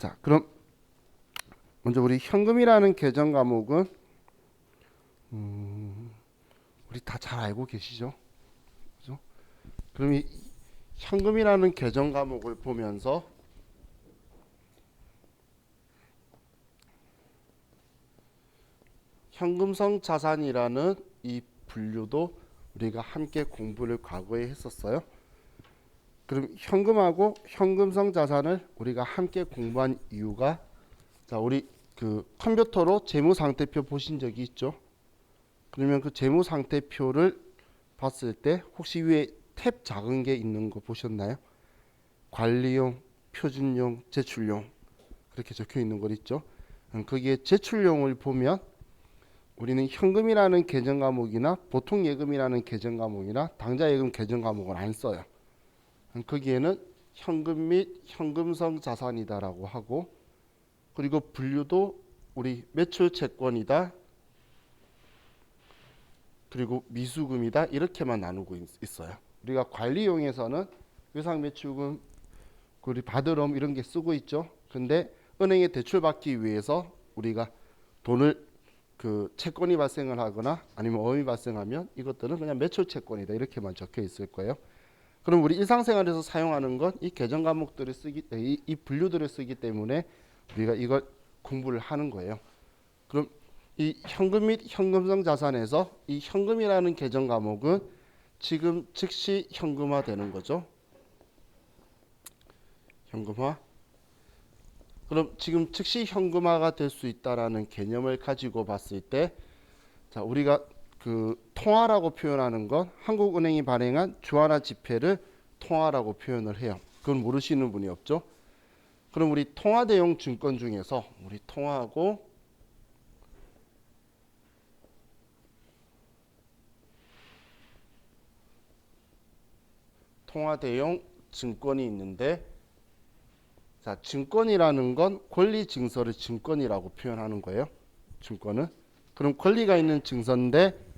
자, 그럼 먼저 우리 현금이라는 계정 과목은 우리 다 잘 알고 계시죠? 그죠? 그럼 이 현금이라는 계정 과목을 보면서 현금성 자산이라는 이 분류도 우리가 함께 공부를 과거에 했었어요. 그럼 현금하고 현금성 자산을 우리가 함께 공부한 이유가, 자, 우리 그 컴퓨터로 재무 상태표 보신 적이 있죠? 그러면 그 재무 상태표를 봤을 때 혹시 위에 탭 작은 게 있는 거 보셨나요? 관리용, 표준용, 제출용 그렇게 적혀 있는 거 있죠? 거기에 제출용을 보면 우리는 현금이라는 계정 과목이나 보통 예금이라는 계정 과목이나 당좌 예금 계정 과목을 안 써요. 거기에는 현금 및 현금성 자산이다라고 하고, 그리고 분류도 우리 매출 채권이다, 그리고 미수금이다 이렇게만 나누고 있어요. 우리가 관리용에서는 외상매출금, 우리 받으럼 이런 게 쓰고 있죠. 근데 은행에 대출 받기 위해서 우리가 돈을 그 채권이 발생을 하거나 아니면 어음이 발생하면 이것들은 그냥 매출 채권이다 이렇게만 적혀 있을 거예요. 그럼 우리 일상생활에서 사용하는 건 이 계정 과목들을 쓰기, 이 분류들을 쓰기 때문에 우리가 이걸 공부를 하는 거예요. 그럼 이 현금 및 현금성 자산에서 이 현금이라는 계정 과목은 지금 즉시 현금화 되는 거죠. 현금화. 그럼 지금 즉시 현금화가 될 수 있다라는 개념을 가지고 봤을 때, 자, 우리가 그 통화라고 표현하는 건 한국은행이 발행한 주화나 지폐를 통화라고 표현을 해요. 그건 모르시는 분이 없죠. 그럼 우리 통화 대용 증권 중에서 우리 통화하고 통화 대용 증권이 있는데, 자, 증권이라는 건 권리 증서를 증권이라고 표현하는 거예요. 증권은. 그럼 권리가 있는 증서인데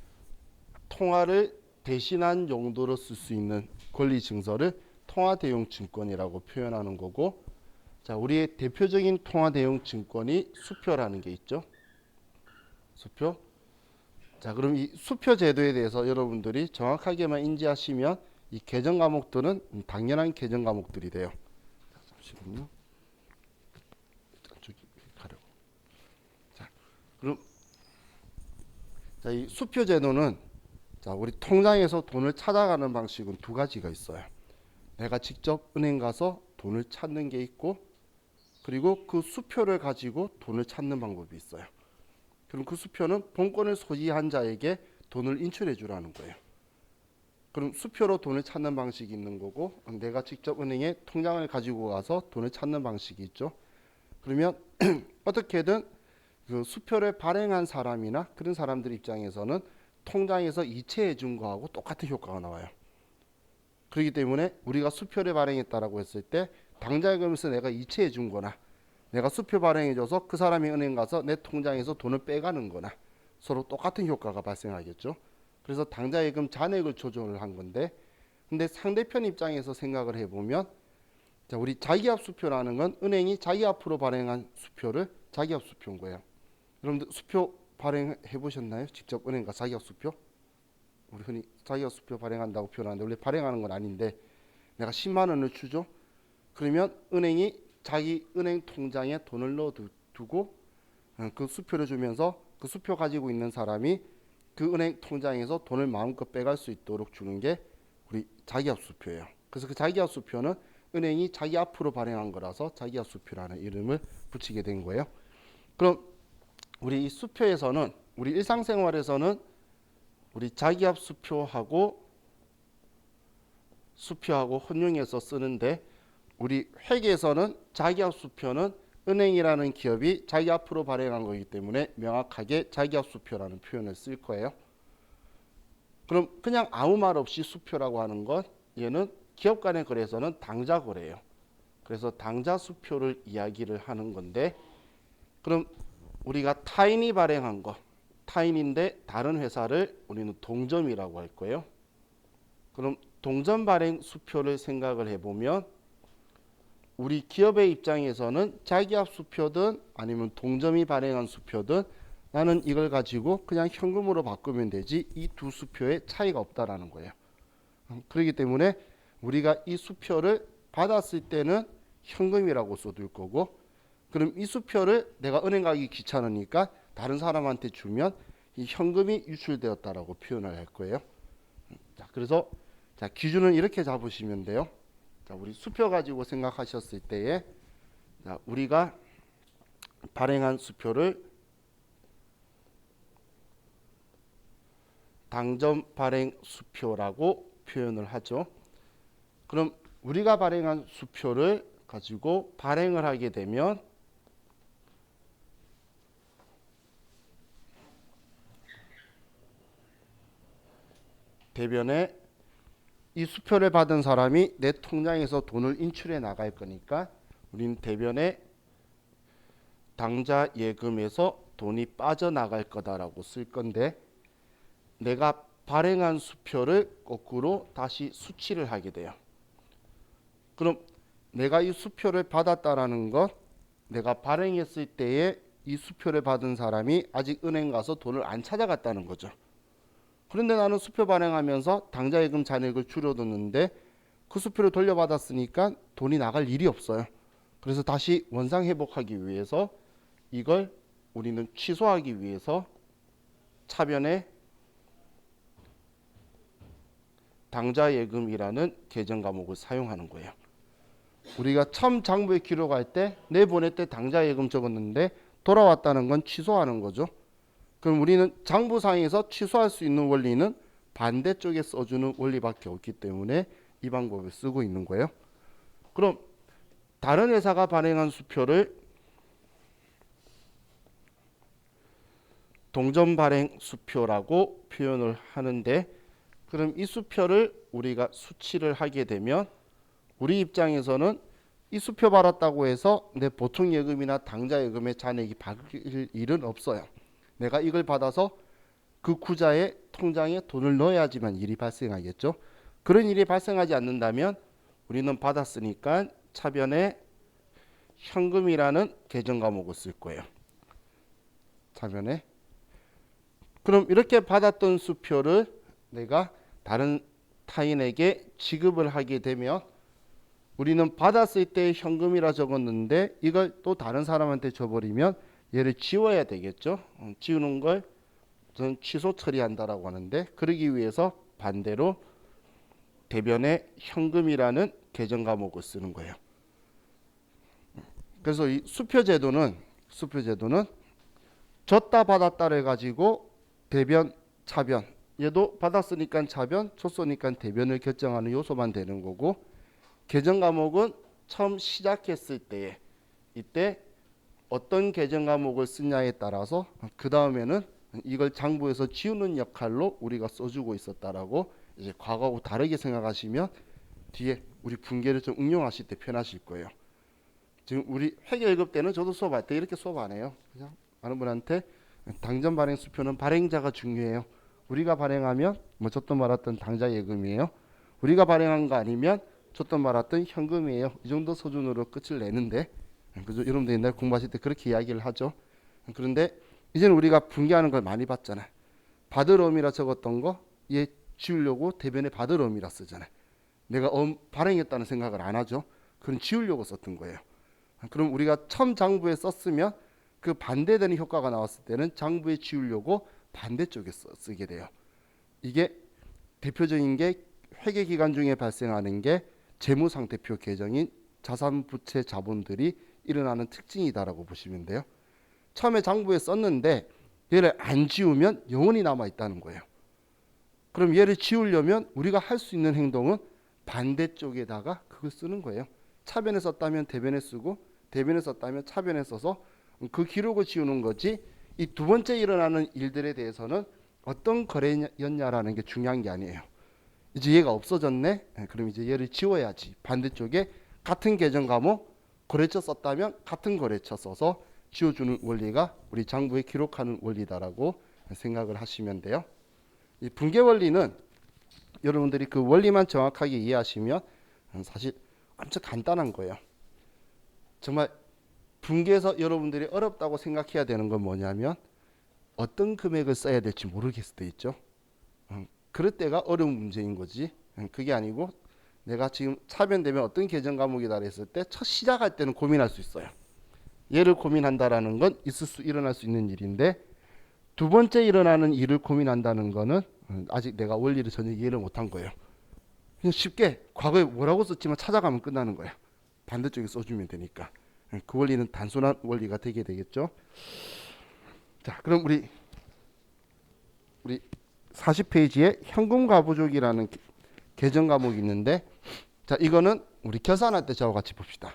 통화를 대신한 용도로 쓸 수 있는 권리 증서를 통화 대용 증권이라고 표현하는 거고, 자, 우리의 대표적인 통화 대용 증권이 수표라는 게 있죠. 수표. 자, 그럼 이 수표 제도에 대해서 여러분들이 정확하게만 인지하시면 이 계정 과목들은 당연한 계정 과목들이 돼요. 자, 잠시만요. 저기 가려고. 자, 그럼 자, 이 수표 제도는, 자, 우리 통장에서 돈을 찾아가는 방식은 두 가지가 있어요. 내가 직접 은행 가서 돈을 찾는 게 있고, 그리고 그 수표를 가지고 돈을 찾는 방법이 있어요. 그럼 그 수표는 본권을 소지한 자에게 돈을 인출해 주라는 거예요. 그럼 수표로 돈을 찾는 방식이 있는 거고, 내가 직접 은행에 통장을 가지고 가서 돈을 찾는 방식이 있죠. 그러면 어떻게든 그 수표를 발행한 사람이나 그런 사람들 입장에서는 통장에서 이체해 준 거하고 똑같은 효과가 나와요. 그렇기 때문에 우리가 수표를 발행했다라고 했을 때 당좌예금에서 내가 이체해 준 거나 내가 수표 발행해 줘서 그 사람이 은행 가서 내 통장에서 돈을 빼가는 거나 서로 똑같은 효과가 발생하겠죠. 그래서 당좌예금 잔액을 조정을 한 건데, 근데 상대편 입장에서 생각을 해보면, 자, 우리 자기압 수표라는 건 은행이 자기 앞으로 발행한 수표를 자기압 수표인 거예요. 여러분들 수표 발행해 보셨나요? 직접 은행 가 자기압 수표? 우리 흔히 자기압 수표 발행한다고 표현하는데 원래 발행하는 건 아닌데, 내가 10만 원을 주죠. 그러면 은행이 자기 은행 통장에 돈을 넣어두고 그 수표를 주면서 그 수표 가지고 있는 사람이 그 은행 통장에서 돈을 마음껏 빼갈 수 있도록 주는 게 우리 자기압 수표예요. 그래서 그 자기압 수표는 은행이 자기 앞으로 발행한 거라서 자기압 수표라는 이름을 붙이게 된 거예요. 그럼 우리 이 수표에서는, 우리 일상생활에서는 우리 자기압 수표하고 혼용해서 쓰는데, 우리 회계에서는 자기압 수표는 은행이라는 기업이 자기 앞으로 발행한 거기 때문에 명확하게 자기압 수표라는 표현을 쓸 거예요. 그럼 그냥 아무 말 없이 수표라고 하는 건, 얘는 기업 간의 거래에서는 당좌 거래예요. 그래서 당좌 수표를 이야기를 하는 건데, 그럼 우리가 타인이 발행한 거, 타인인데 다른 회사를 우리는 동점이라고 할 거예요. 그럼 동점 발행 수표를 생각을 해보면 우리 기업의 입장에서는 자기압 수표든 아니면 동점이 발행한 수표든 나는 이걸 가지고 그냥 현금으로 바꾸면 되지 이 두 수표에 차이가 없다라는 거예요. 그렇기 때문에 우리가 이 수표를 받았을 때는 현금이라고 써둘 거고, 그럼 이 수표를 내가 은행 가기 귀찮으니까 다른 사람한테 주면 이 현금이 유출되었다라고 표현을 할 거예요. 자, 그래서 자, 기준은 이렇게 잡으시면 돼요. 자, 우리 수표 가지고 생각하셨을 때에 자, 우리가 발행한 수표를 당점 발행 수표라고 표현을 하죠. 그럼 우리가 발행한 수표를 가지고 발행을 하게 되면 대변에 이 수표를 받은 사람이 내 통장에서 돈을 인출해 나갈 거니까 우리는 대변에 당좌 예금에서 돈이 빠져나갈 거다라고 쓸 건데, 내가 발행한 수표를 거꾸로 다시 수취를 하게 돼요. 그럼 내가 이 수표를 받았다라는 것, 내가 발행했을 때에 이 수표를 받은 사람이 아직 은행 가서 돈을 안 찾아갔다는 거죠. 그런데 나는 수표 발행하면서 당좌예금 잔액을 줄여뒀는데 그 수표를 돌려받았으니까 돈이 나갈 일이 없어요. 그래서 다시 원상 회복하기 위해서 이걸 우리는 취소하기 위해서 차변에 당좌예금이라는 계정 과목을 사용하는 거예요. 우리가 처음 장부에 기록할 때 내보낼 때 당좌예금 적었는데 돌아왔다는 건 취소하는 거죠. 그럼 우리는 장부상에서 취소할 수 있는 원리는 반대쪽에 써주는 원리밖에 없기 때문에 이 방법을 쓰고 있는 거예요. 그럼 다른 회사가 발행한 수표를 동점 발행 수표라고 표현을 하는데, 그럼 이 수표를 우리가 수취를 하게 되면 우리 입장에서는 이 수표 받았다고 해서 내 보통 예금이나 당좌 예금의 잔액이 바뀔 일은 없어요. 내가 이걸 받아서 그 구자의 통장에 돈을 넣어야지만 일이 발생하겠죠. 그런 일이 발생하지 않는다면 우리는 받았으니까 차변에 현금이라는 계정 과목을 쓸 거예요. 차변에. 그럼 이렇게 받았던 수표를 내가 다른 타인에게 지급을 하게 되면 우리는 받았을 때 현금이라 적었는데 이걸 또 다른 사람한테 줘버리면 얘를 지워야 되겠죠. 지우는 걸 저는 취소 처리한다라고 하는데, 그러기 위해서 반대로 대변에 현금이라는 계정 과목을 쓰는 거예요. 그래서 이 수표제도는 줬다 받았다를 가지고 대변, 차변, 얘도 받았으니까 차변, 줬으니까 대변을 결정하는 요소만 되는 거고, 계정 과목은 처음 시작했을 때에 이때 어떤 계정 과목을 쓰냐에 따라서 그 다음에는 이걸 장부에서 지우는 역할로 우리가 써주고 있었다라고 이제 과거하고 다르게 생각하시면 뒤에 우리 분계를 좀 응용하실 때 편하실 거예요. 지금 우리 회계 1급 때는 저도 수업할 때 이렇게 수업 안 해요. 그냥 많은 분한테 당점 발행 수표는 발행자가 중요해요. 우리가 발행하면 뭐 줬던 말았던 당좌 예금이에요. 우리가 발행한 거 아니면 줬던 말았던 현금이에요. 이 정도 수준으로 끝을 내는데, 그죠? 여러분들 옛날 공부하실 때 그렇게 이야기를 하죠. 그런데 이제는 우리가 분개하는 걸 많이 봤잖아요. 받으러움이라 적었던 거 얘 지우려고 대변에 받으러움이라 쓰잖아요. 내가 발행했다는 생각을 안 하죠. 그건 지우려고 썼던 거예요. 그럼 우리가 처음 장부에 썼으면 그 반대되는 효과가 나왔을 때는 장부에 지우려고 반대쪽에 쓰게 돼요. 이게 대표적인 게 회계 기간 중에 발생하는 게 재무상태표 계정인 자산부채 자본들이 일어나는 특징이다라고 보시면 돼요. 처음에 장부에 썼는데 얘를 안 지우면 영원히 남아 있다는 거예요. 그럼 얘를 지우려면 우리가 할 수 있는 행동은 반대쪽에다가 그걸 쓰는 거예요. 차변에 썼다면 대변에 쓰고, 대변에 썼다면 차변에 써서 그 기록을 지우는 거지, 이 두 번째 일어나는 일들에 대해서는 어떤 거래였냐라는 게 중요한 게 아니에요. 이제 얘가 없어졌네. 그럼 이제 얘를 지워야지. 반대쪽에 같은 계정 과목 거래처 썼다면 같은 거래처 써서 지워주는 원리가 우리 장부에 기록하는 원리다라고 생각을 하시면 돼요. 이 분계 원리는 여러분들이 그 원리만 정확하게 이해하시면 사실 엄청 간단한 거예요. 정말 분기에서 여러분들이 어렵다고 생각해야 되는 건 뭐냐면 어떤 금액을 써야 될지 모르겠을 때 있죠. 그럴 때가 어려운 문제인 거지. 그게 아니고 내가 지금 차변되면 어떤 계정 과목이다 했을 때 첫 시작할 때는 고민할 수 있어요. 얘를 고민한다라는 건 일어날 수 있는 일인데 두 번째 일어나는 일을 고민한다는 거는 아직 내가 원리를 전혀 이해를 못한 거예요. 그냥 쉽게 과거에 뭐라고 썼지만 찾아가면 끝나는 거예요. 반대쪽에 써주면 되니까. 그 원리는 단순한 원리가 되게 되겠죠. 자, 그럼 우리 40페이지에 현금과 부족이라는 계정 과목이 있는데, 자, 이거는 우리 계산할 때 저와 같이 봅시다.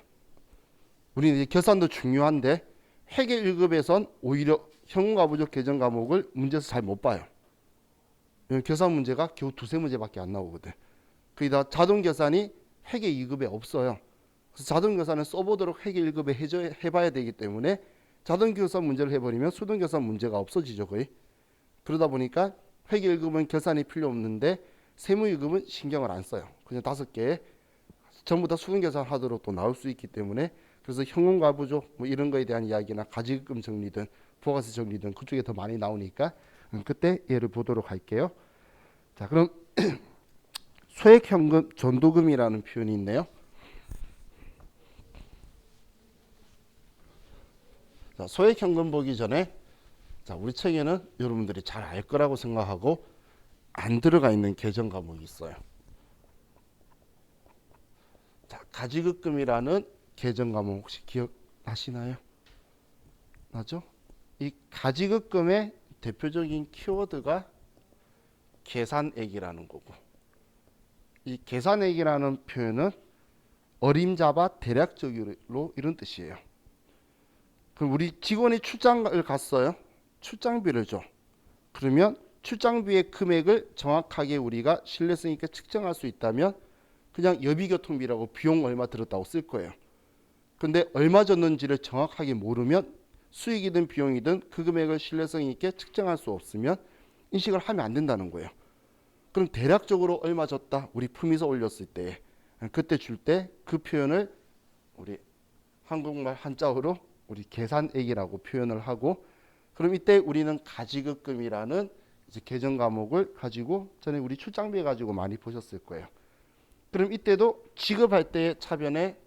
우리 이제 계산도 중요한데 회계 1급에선 오히려 현금과 부족 계정 과목을 문제에서 잘 못 봐요. 계산 문제가 겨우 두세 문제밖에 안 나오거든. 거기다 자동 계산이 회계 2급에 없어요. 그래서 자동 계산을 써보도록 회계 1급에 해봐야 되기 때문에 자동 계산 문제를 해버리면 수동 계산 문제가 없어지죠, 거의. 그러다 보니까 회계 1급은 계산이 필요 없는데 세무 2급은 신경을 안 써요. 그냥 5개 전부 다 수동 계산하도록 또 나올 수 있기 때문에 그래서 현금과 부족 뭐 이런 거에 대한 이야기나 가지금 정리든 부가세 정리든 그쪽에 더 많이 나오니까 그때 예를 보도록 할게요. 자, 그럼 소액현금 전도금이라는 표현이 있네요. 자, 소액현금 보기 전에 자, 우리 책에는 여러분들이 잘 알 거라고 생각하고 안 들어가 있는 계정 과목이 있어요. 자, 가지급금이라는 계정 과목 혹시 기억나시나요? 맞죠? 이 가지급금의 대표적인 키워드가 계산액이라는 거고, 이 계산액이라는 표현은 어림잡아 대략적으로 이런 뜻이에요. 그럼 우리 직원이 출장을 갔어요. 출장비를 줘. 그러면 출장비의 금액을 정확하게 우리가 신뢰성 있게 측정할 수 있다면 그냥 여비교통비라고 비용 얼마 들었다고 쓸 거예요. 근데 얼마 줬는지를 정확하게 모르면 수익이든 비용이든 그 금액을 신뢰성 있게 측정할 수 없으면 인식을 하면 안 된다는 거예요. 그럼 대략적으로 얼마 줬다 우리 품위서 올렸을 때 그때 줄 때 그 표현을 우리 한국말 한자어로 우리 계산액이라고 표현을 하고, 그럼 이때 우리는 가지급금이라는 이제 계정 과목을 가지고 전에 우리 출장비 가지고 많이 보셨을 거예요. 그럼 이때도 지급할 때의 차변에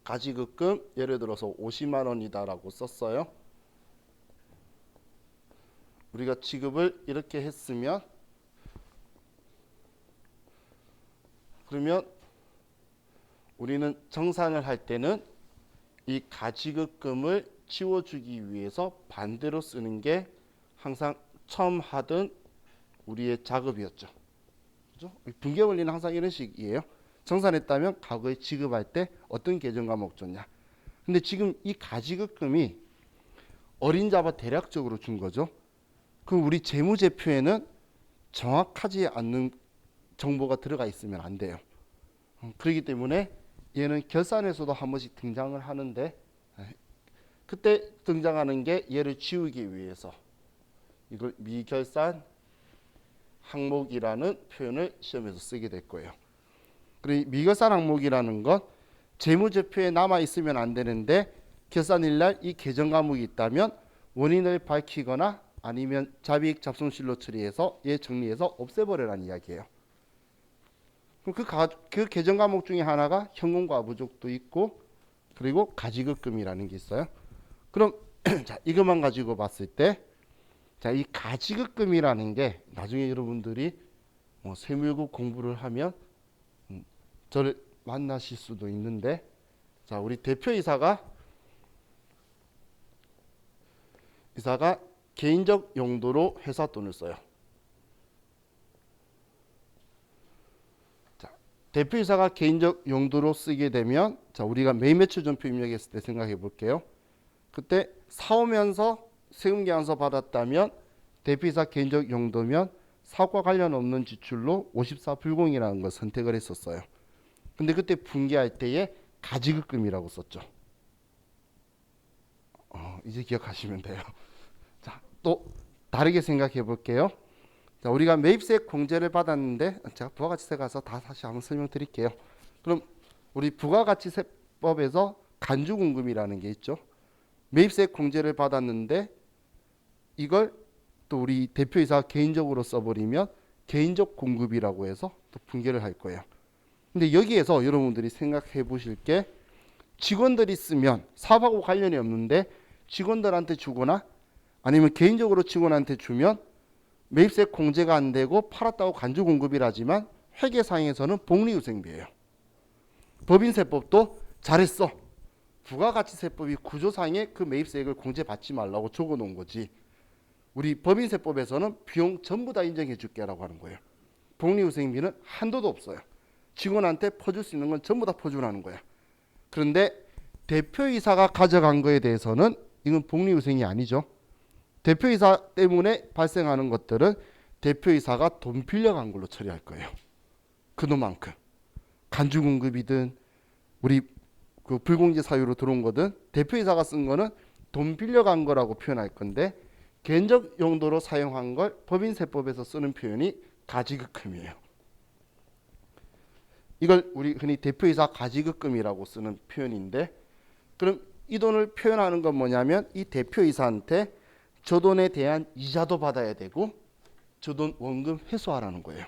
가지급금 예를 들어서 50만 원이다라고 썼어요. 우리가 지급을 이렇게 했으면 그러면 우리는 정산을 할 때는 이 가지급금을 지워주기 위해서 반대로 쓰는 게 항상 처음 하던 우리의 작업이었죠. 그죠? 분계 원리는 항상 이런 식이에요. 정산했다면 과거에 지급할 때 어떤 계정 과목 줬냐. 근데 지금 이 가지급금이 어림잡아 대략적으로 준 거죠. 그럼 우리 재무제표에는 정확하지 않는 정보가 들어가 있으면 안 돼요. 그렇기 때문에 얘는 결산에서도 한 번씩 등장을 하는데 그때 등장하는 게 얘를 지우기 위해서 이걸 미결산 항목이라는 표현을 시험에서 쓰게 될 거예요. 그리고 미결산 항목이라는 건 재무제표에 남아 있으면 안 되는데 결산일날 이 계정 과목이 있다면 원인을 밝히거나 아니면 잡이익 잡손실로 처리해서 얘 정리해서 없애버려라는 이야기예요. 그럼 그 계정 과목 중에 하나가 현금과 부족도 있고 그리고 가지급금이라는 게 있어요. 그럼 자, 이것만 가지고 봤을 때 자, 이 가지급금이라는 게 나중에 여러분들이 뭐 세무일급 공부를 하면 저를 만나실 수도 있는데, 자, 우리 대표이사가 개인적 용도로 회사 돈을 써요. 자, 대표이사가 개인적 용도로 쓰게 되면 자, 우리가 매매출 전표 입력했을 때 생각해 볼게요. 그때 사오면서 세금계산서 받았다면 대표이사 개인적 용도면 사업과 관련 없는 지출로 54 불공이라는 걸 선택을 했었어요. 근데 그때 분기할 때에 가지급금이라고 썼죠. 이제 기억하시면 돼요. 자, 또 다르게 생각해 볼게요. 자, 우리가 매입세 공제를 받았는데 제가 부가가치세 가서 다 다시 한번 설명드릴게요. 그럼 우리 부가가치세법에서 간주공금이라는 게 있죠. 매입세 공제를 받았는데 이걸 또 우리 대표이사가 개인적으로 써버리면 개인적 공급이라고 해서 또 분개를 할 거예요. 근데 여기에서 여러분들이 생각해 보실 게 직원들이 쓰면 사업하고 관련이 없는데 직원들한테 주거나 아니면 개인적으로 직원한테 주면 매입세 공제가 안 되고 팔았다고 간주공급이라지만 회계상에서는 복리후생비예요. 법인세법도 잘했어. 부가가치세법이 구조상에 그 매입세액을 공제받지 말라고 적어놓은 거지. 우리 법인세법에서는 비용 전부 다 인정해 줄게라고 하는 거예요. 복리후생비는 한도도 없어요. 직원한테 퍼줄 수 있는 건 전부 다 퍼주라는 거야. 그런데 대표이사가 가져간 거에 대해서는 이건 복리후생이 아니죠. 대표이사 때문에 발생하는 것들은 대표이사가 돈 빌려간 걸로 처리할 거예요. 그 돈만큼. 간주공급이든 우리 그 불공제 사유로 들어온 거든 대표이사가 쓴 거는 돈 빌려간 거라고 표현할 건데 개인적 용도로 사용한 걸 법인세법에서 쓰는 표현이 가지급금이에요. 이걸 우리 흔히 대표이사 가지급금이라고 쓰는 표현인데 그럼 이 돈을 표현하는 건 뭐냐면 이 대표이사한테 저 돈에 대한 이자도 받아야 되고 저 돈 원금 회수하라는 거예요.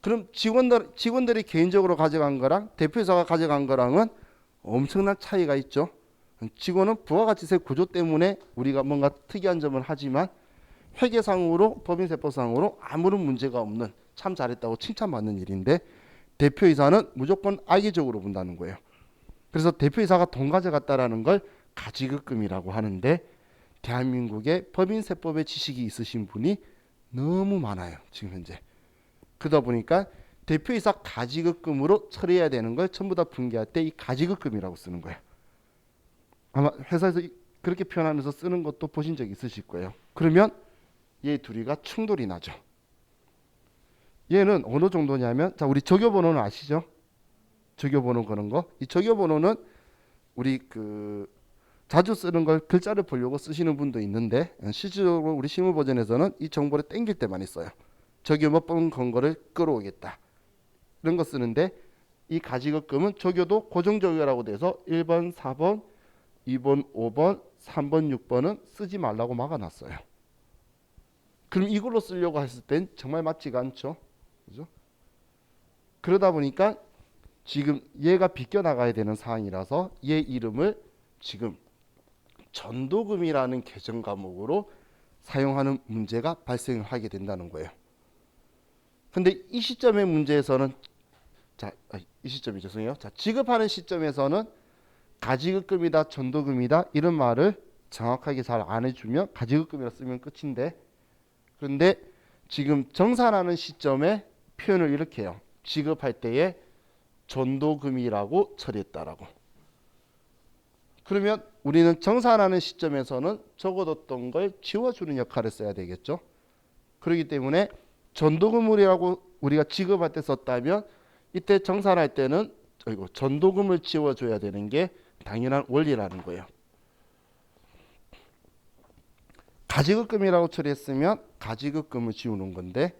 그럼 직원들이 개인적으로 가져간 거랑 대표이사가 가져간 거랑은 엄청난 차이가 있죠. 직원은 부가가치세 구조 때문에 우리가 뭔가 특이한 점을 하지만 회계상으로 법인세법상으로 아무런 문제가 없는 참 잘했다고 칭찬받는 일인데 대표이사는 무조건 악의적으로 본다는 거예요. 그래서 대표이사가 돈 가져갔다라는 걸 가지급금이라고 하는데 대한민국에 법인세법의 지식이 있으신 분이 너무 많아요. 지금 현재. 그러다 보니까 대표이사 가지급금으로 처리해야 되는 걸 전부 다 분개할 때 이 가지급금이라고 쓰는 거예요. 아마 회사에서 그렇게 표현하면서 쓰는 것도 보신 적 있으실 거예요. 그러면 얘 둘이가 충돌이 나죠. 얘는 어느 정도냐면 자 우리 적요번호는 아시죠? 적요번호 그런 거. 이 적요번호는 우리 그 자주 쓰는 걸 글자를 보려고 쓰시는 분도 있는데 실질적으로 우리 실무 버전에서는 이 정보를 땡길 때만 있어요. 적요 몇 번 건 거를 끌어오겠다. 이런 거 쓰는데 이 가지급금은 적요도 고정적요라고 돼서 1번, 4번, 2번, 5번, 3번, 6번은 쓰지 말라고 막아놨어요. 그럼 이걸로 쓰려고 했을 땐 정말 맞지가 않죠. 그죠? 그러다 보니까 지금 얘가 비껴나가야 되는 상황이라서 얘 이름을 지금 전도금이라는 개정 과목으로 사용하는 문제가 발생을 하게 된다는 거예요. 근데 이 시점의 문제에서는 이 시점이 죄송해요. 지급하는 시점에서는 가지급금이다, 전도금이다 이런 말을 정확하게 잘 안 해주면 가지급금이라 쓰면 끝인데 그런데 지금 정산하는 시점에 표현을 이렇게 해요. 지급할 때에 전도금이라고 처리했다라고. 그러면 우리는 정산하는 시점에서는 적어뒀던 걸 지워주는 역할을 써야 되겠죠. 그렇기 때문에 전도금이라고 우리가 지급할 때 썼다면 이때 정산할 때는 전도금을 지워줘야 되는 게 당연한 원리라는 거예요. 가지급금이라고 처리했으면 가지급금을 지우는 건데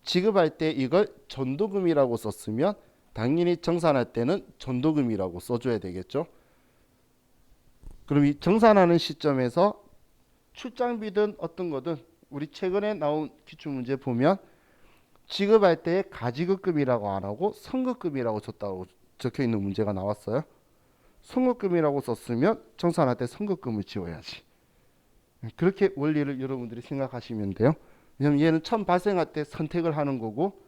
지급할 때 이걸 전도금이라고 썼으면 당연히 정산할 때는 전도금이라고 써줘야 되겠죠. 그럼 이 정산하는 시점에서 출장비든 어떤 거든 우리 최근에 나온 기출문제 보면 지급할 때 가지급금이라고 안 하고 선급금이라고 줬다고 적혀 있는 문제가 나왔어요. 선급금이라고 썼으면 정산할 때 선급금을 지워야지. 그렇게 원리를 여러분들이 생각하시면 돼요. 왜냐면 얘는 처음 발생할 때 선택을 하는 거고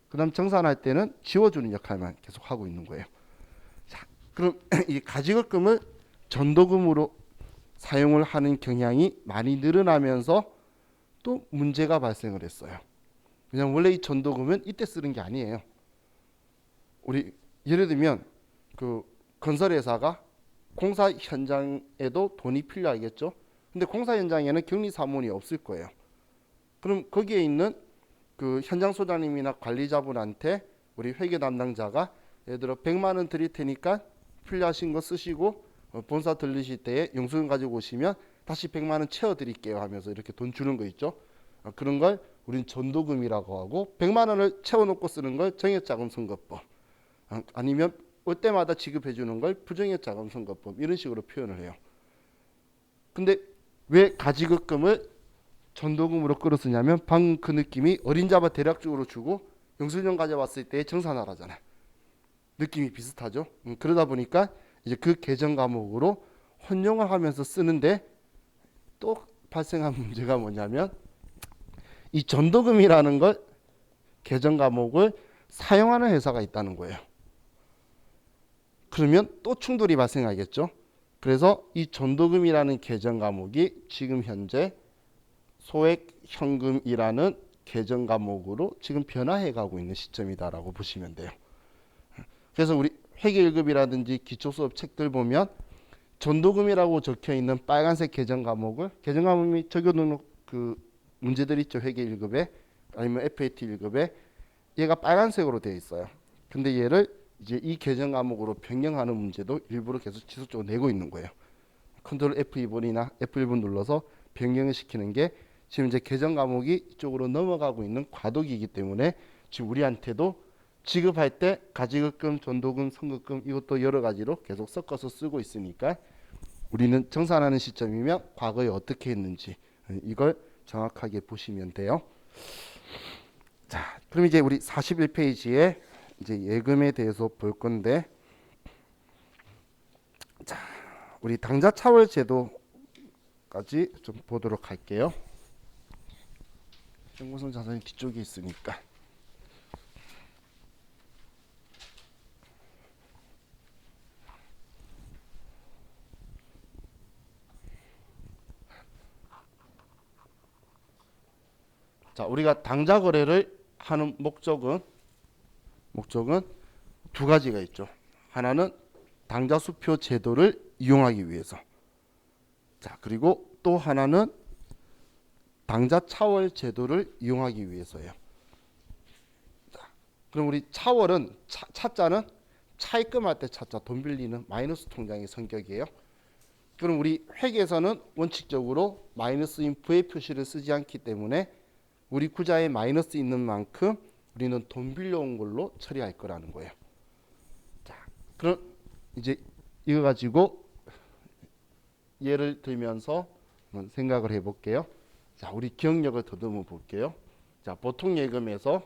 그 다음 정산할 때는 지워주는 역할만 계속 하고 있는 거예요. 자, 그럼 이 가지급금을 전도금으로 사용을 하는 경향이 많이 늘어나면서 또 문제가 발생을 했어요. 왜냐면 원래 이 전도금은 이때 쓰는 게 아니에요. 우리 예를 들면 그 건설회사가 공사 현장에도 돈이 필요하겠죠. 근데 공사 현장에는 격리사무원이 없을 거예요. 그럼 거기에 있는 그 현장 소장님이나 관리자분한테 우리 회계 담당자가 예를 들어 100만 원 드릴 테니까 필요하신 거 쓰시고 본사 들리실 때에 영수증 가지고 오시면 다시 100만 원 채워 드릴게요 하면서 이렇게 돈 주는 거 있죠. 그런 걸 우린 전도금이라고 하고 100만 원을 채워 놓고 쓰는 걸 정액자금 선거법 아니면 올 때마다 지급해 주는 걸 부정액 자금 선거법 이런 식으로 표현을 해요. 근데 왜 가지급금을 전도금으로 끌어쓰냐면 방금 그 느낌이 어린 자바 대략적으로 주고 영수증 가져왔을 때의 정산하라잖아. 느낌이 비슷하죠. 그러다 보니까 이제 그 계정 과목으로 혼용을 하면서 쓰는데 또 발생한 문제가 뭐냐면 이 전도금이라는 걸 계정 과목을 사용하는 회사가 있다는 거예요. 그러면 또 충돌이 발생하겠죠. 그래서 이 전도금이라는 계정 과목이 지금 현재 소액 현금이라는 계정 과목으로 지금 변화해 가고 있는 시점이다라고 보시면 돼요. 그래서 우리 회계 1급이라든지 기초수업 책들 보면 전도금이라고 적혀 있는 빨간색 계정 과목을 계정 과목이 적용 등록 그 문제들 있죠. 회계 1급에 아니면 FAT 1급에 얘가 빨간색으로 되어 있어요. 근데 얘를 이제 이 계정 과목으로 변경하는 문제도 일부러 계속 지속적으로 내고 있는 거예요. 컨트롤 F2번이나 F1번 눌러서 변경을 시키는 게 지금 이제 계정 과목이 이쪽으로 넘어가고 있는 과도기이기 때문에 지금 우리한테도 지급할 때 가지급금, 전도금, 선급금 이것도 여러 가지로 계속 섞어서 쓰고 있으니까 우리는 정산하는 시점이면 과거에 어떻게 했는지 이걸 정확하게 보시면 돼요. 자, 그럼 이제 우리 41페이지에 이제 예금에 대해서 볼 건데, 자, 우리 당좌 차월 제도까지 좀 보도록 할게요. 현금성 자산이 뒤쪽에 있으니까. 자, 우리가 당좌 거래를 하는 목적은 두 가지가 있죠. 하나는 당좌 수표 제도를 이용하기 위해서. 자, 그리고 또 하나는 당좌 차월 제도를 이용하기 위해서예요. 자, 그럼 우리 차월은 차자는 차입금할 때 차자 돈 빌리는 마이너스 통장의 성격이에요. 그럼 우리 회계에서는 원칙적으로 마이너스인 부의 표시를 쓰지 않기 때문에 우리 구자에 마이너스 있는 만큼 우리는 돈 빌려온 걸로 처리할 거라는 거예요. 자, 그럼 이제 이거 가지고 예를 들면서 한번 생각을 해볼게요. 자, 우리 기억력을 더듬어 볼게요. 자, 보통 예금에서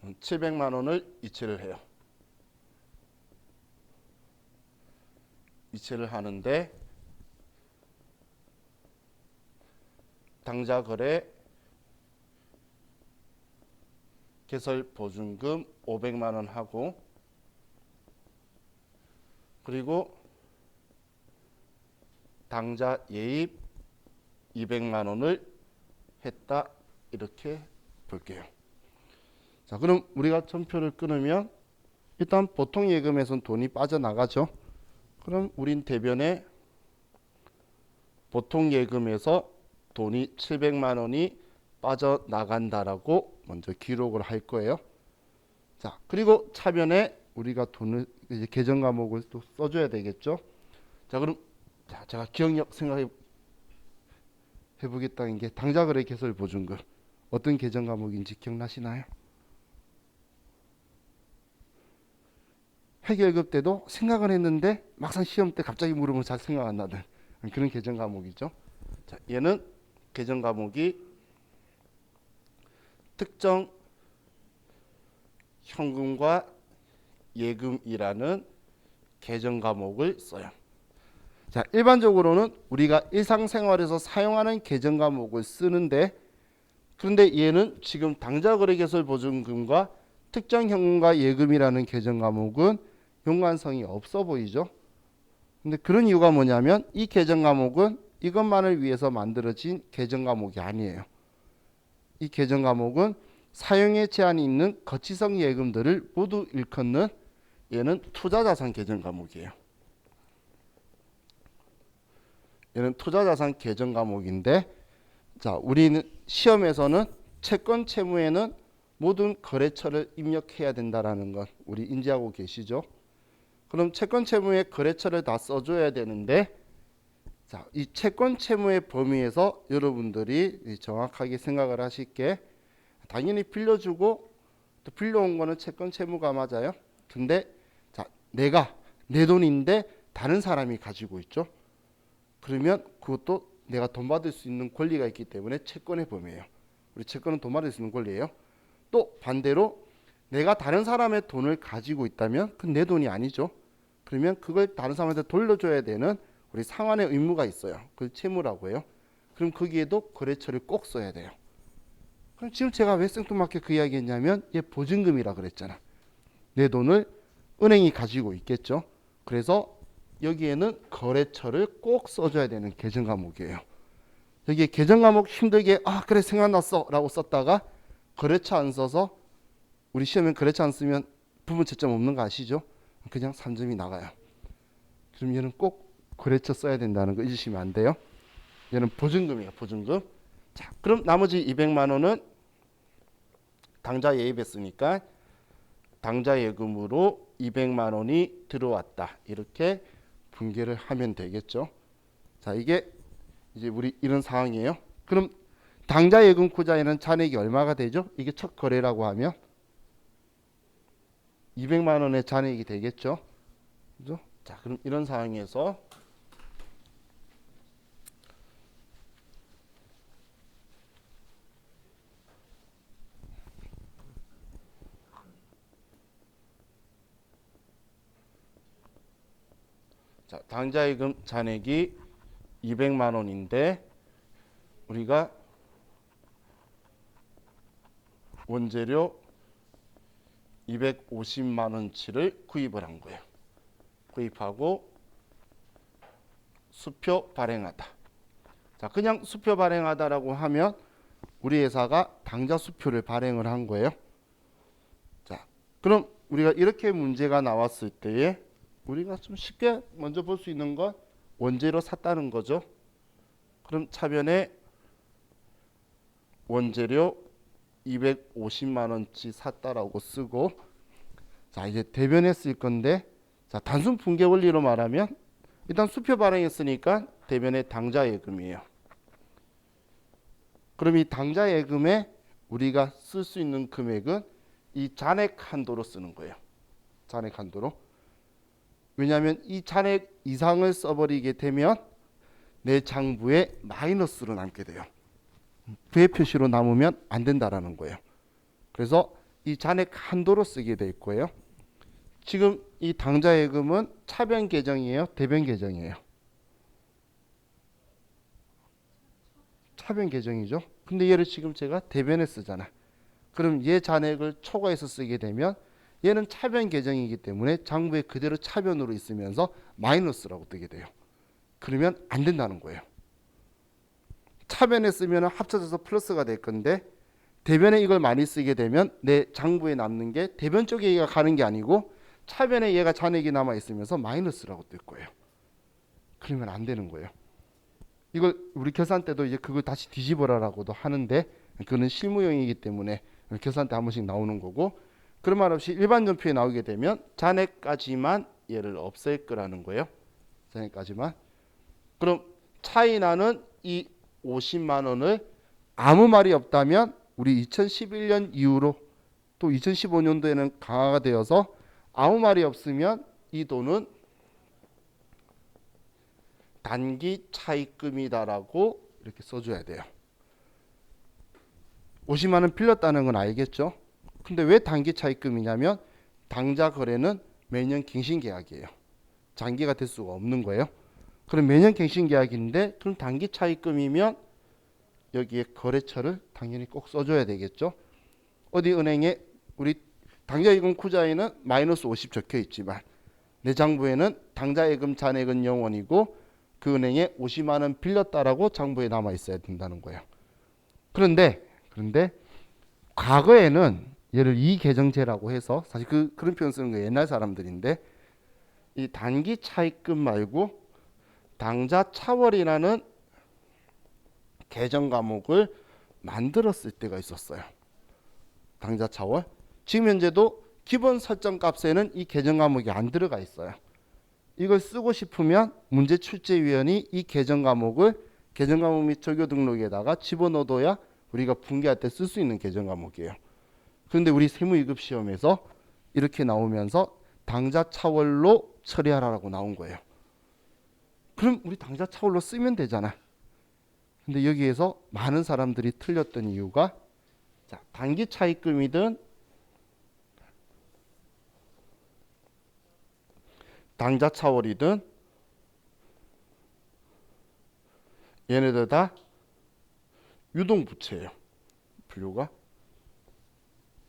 700만 원을 이체를 해요. 이체를 하는데 당좌 거래 개설 보증금 500만 원 하고 그리고 당좌 예입 200만 원을 했다 이렇게 볼게요. 자, 그럼 우리가 전표를 끊으면 일단 보통 예금에선 돈이 빠져나가죠. 그럼 우린 대변에 보통 예금에서 돈이 700만 원이 빠져나간다라고 먼저 기록을 할 거예요. 자, 그리고 차변에 우리가 돈을 이제 계정 과목을 또 써줘야 되겠죠. 자, 그럼 자, 제가 기억력 생각해 보겠다는 게 당좌 거래 개설 보증금 어떤 계정 과목인지 기억나시나요? 회계 1급 때도 생각은 했는데 막상 시험 때 갑자기 물으면 잘 생각 안 나는 그런 계정 과목이죠. 자, 얘는 계정 과목이 특정 현금과 예금이라는 계정 과목을 써요. 자, 일반적으로는 우리가 일상생활에서 사용하는 계정 과목을 쓰는데 그런데 얘는 지금 당좌 거래 개설 보증금과 특정 현금과 예금이라는 계정 과목은 연관성이 없어 보이죠. 근데 그런 이유가 뭐냐면 이 계정 과목은 이것만을 위해서 만들어진 계정 과목이 아니에요. 이 계정 과목은 사용에 제한이 있는 거치성 예금들을 모두 일컫는 얘는 투자자산 계정 과목이에요. 얘는 투자자산 계정 과목인데 자, 우리는 시험에서는 채권 채무에는 모든 거래처를 입력해야 된다라는 것 우리 인지하고 계시죠? 그럼 채권 채무의 거래처를 다 써줘야 되는데 자, 이 채권 채무의 범위에서 여러분들이 정확하게 생각을 하실 게 당연히 빌려주고 또 빌려온 거는 채권 채무가 맞아요. 근데 자, 내가 내 돈인데 다른 사람이 가지고 있죠. 그러면 그것도 내가 돈 받을 수 있는 권리가 있기 때문에 채권의 범위예요. 우리 채권은 돈 받을 수 있는 권리예요. 또 반대로 내가 다른 사람의 돈을 가지고 있다면 그건 내 돈이 아니죠. 그러면 그걸 다른 사람한테 돌려줘야 되는 우리 상환의 의무가 있어요. 그걸 채무라고 해요. 그럼 거기에도 거래처를 꼭 써야 돼요. 그럼 지금 제가 왜 생뚱맞게 그 이야기 했냐면 얘 보증금이라 그랬잖아. 내 돈을 은행이 가지고 있겠죠. 그래서 여기에는 거래처를 꼭 써줘야 되는 계정 과목이에요. 여기에 계정 과목 힘들게 그래 생각났어 라고 썼다가 거래처 안 써서 우리 시험에 거래처 안 쓰면 부분 채점 없는 거 아시죠? 그냥 3점이 나가요. 그럼 얘는 꼭 거래처 써야 된다는 거 잊으시면 안 돼요. 얘는 보증금이에요. 보증금. 자, 그럼 나머지 200만 원은 당좌 예입했으니까 당좌 예금으로 200만 원이 들어왔다. 이렇게 분개를 하면 되겠죠. 자, 이게 이제 우리 이런 상황이에요. 그럼 당좌 예금 구자에는 잔액이 얼마가 되죠? 이게 첫 거래라고 하면 200만 원의 잔액이 되겠죠. 그죠? 자, 그럼 이런 상황에서 자, 당좌 예금 잔액이 200만 원인데 우리가 원재료 250만 원치를 구입을 한 거예요. 구입하고 수표 발행하다. 자, 그냥 수표 발행하다라고 하면 우리 회사가 당좌 수표를 발행을 한 거예요. 자, 그럼 우리가 이렇게 문제가 나왔을 때에 우리가 좀 쉽게 먼저 볼 수 있는 건 원재료 샀다는 거죠. 그럼 차변에 원재료 250만 원치 샀다라고 쓰고, 자 이제 대변에 쓸 건데, 자 단순 분계 원리로 말하면 일단 수표 발행했으니까 대변에 당좌 예금이에요. 그럼 이 당좌 예금에 우리가 쓸 수 있는 금액은 이 잔액 한도로 쓰는 거예요. 잔액 한도로. 왜냐하면 이 잔액 이상을 써버리게 되면 내 장부에 마이너스로 남게 돼요. 부의 표시로 남으면 안 된다라는 거예요. 그래서 이 잔액 한도로 쓰게 될 거예요. 지금 이 당좌 예금은 차변 계정이에요, 대변 계정이에요? 차변 계정이죠. 근데 얘를 지금 제가 대변에 쓰잖아. 그럼 얘 잔액을 초과해서 쓰게 되면 얘는 차변 계정이기 때문에 장부에 그대로 차변으로 있으면서 마이너스라고 뜨게 돼요. 그러면 안 된다는 거예요. 차변에 쓰면 합쳐져서 플러스가 될 건데 대변에 이걸 많이 쓰게 되면 내 장부에 남는 게 대변 쪽에 얘가 가는 게 아니고 차변에 얘가 잔액이 남아 있으면서 마이너스라고 뜰 거예요. 그러면 안 되는 거예요. 이걸 우리 계산 때도 이제 그걸 다시 뒤집어라라고도 하는데 그거는 실무용이기 때문에 계산 때 한 번씩 나오는 거고, 그런 말 없이 일반 전표에 나오게 되면 잔액까지만 얘를 없앨 거라는 거예요. 잔액까지만. 그럼 차이 나는 이 50만 원을 아무 말이 없다면 우리 2011년 이후로 또 2015년도에는 강화가 되어서 아무 말이 없으면 이 돈은 단기 차입금이다라고 이렇게 써줘야 돼요. 50만 원 빌렸다는 건 알겠죠? 근데 왜 단기 차입금이냐면 당좌 거래는 매년 갱신 계약이에요. 장기가 될 수가 없는 거예요. 그럼 매년 갱신 계약인데 그럼 단기 차입금이면 여기에 거래처를 당연히 꼭 써줘야 되겠죠. 어디 은행에 우리 당좌 예금 구자에는 마이너스 50 적혀 있지만 내 장부에는 당좌 예금 잔액은 0원이고 그 은행에 50만 원 빌렸다라고 장부에 남아 있어야 된다는 거예요. 그런데 과거에는 얘를 이계정제라고 해서 사실 그런 표현 쓰는 거 옛날 사람들인데 이 단기 차입금 말고 당좌 차월이라는 계정 과목을 만들었을 때가 있었어요. 당좌 차월. 지금 현재도 기본 설정 값에는 이 계정 과목이 안 들어가 있어요. 이걸 쓰고 싶으면 문제 출제위원이 이 계정 과목을 계정 과목 및 조교 등록에다가 집어넣어둬야 우리가 분개할 때 쓸 수 있는 계정 과목이에요. 그런데 우리 세무 2급 시험에서 이렇게 나오면서 당좌 차월로 처리하라고 나온 거예요. 그럼 우리 당좌 차월로 쓰면 되잖아. 근데 여기에서 많은 사람들이 틀렸던 이유가, 자, 단기 차입금이든 당좌 차월이든 얘네들 다 유동부채예요. 분류가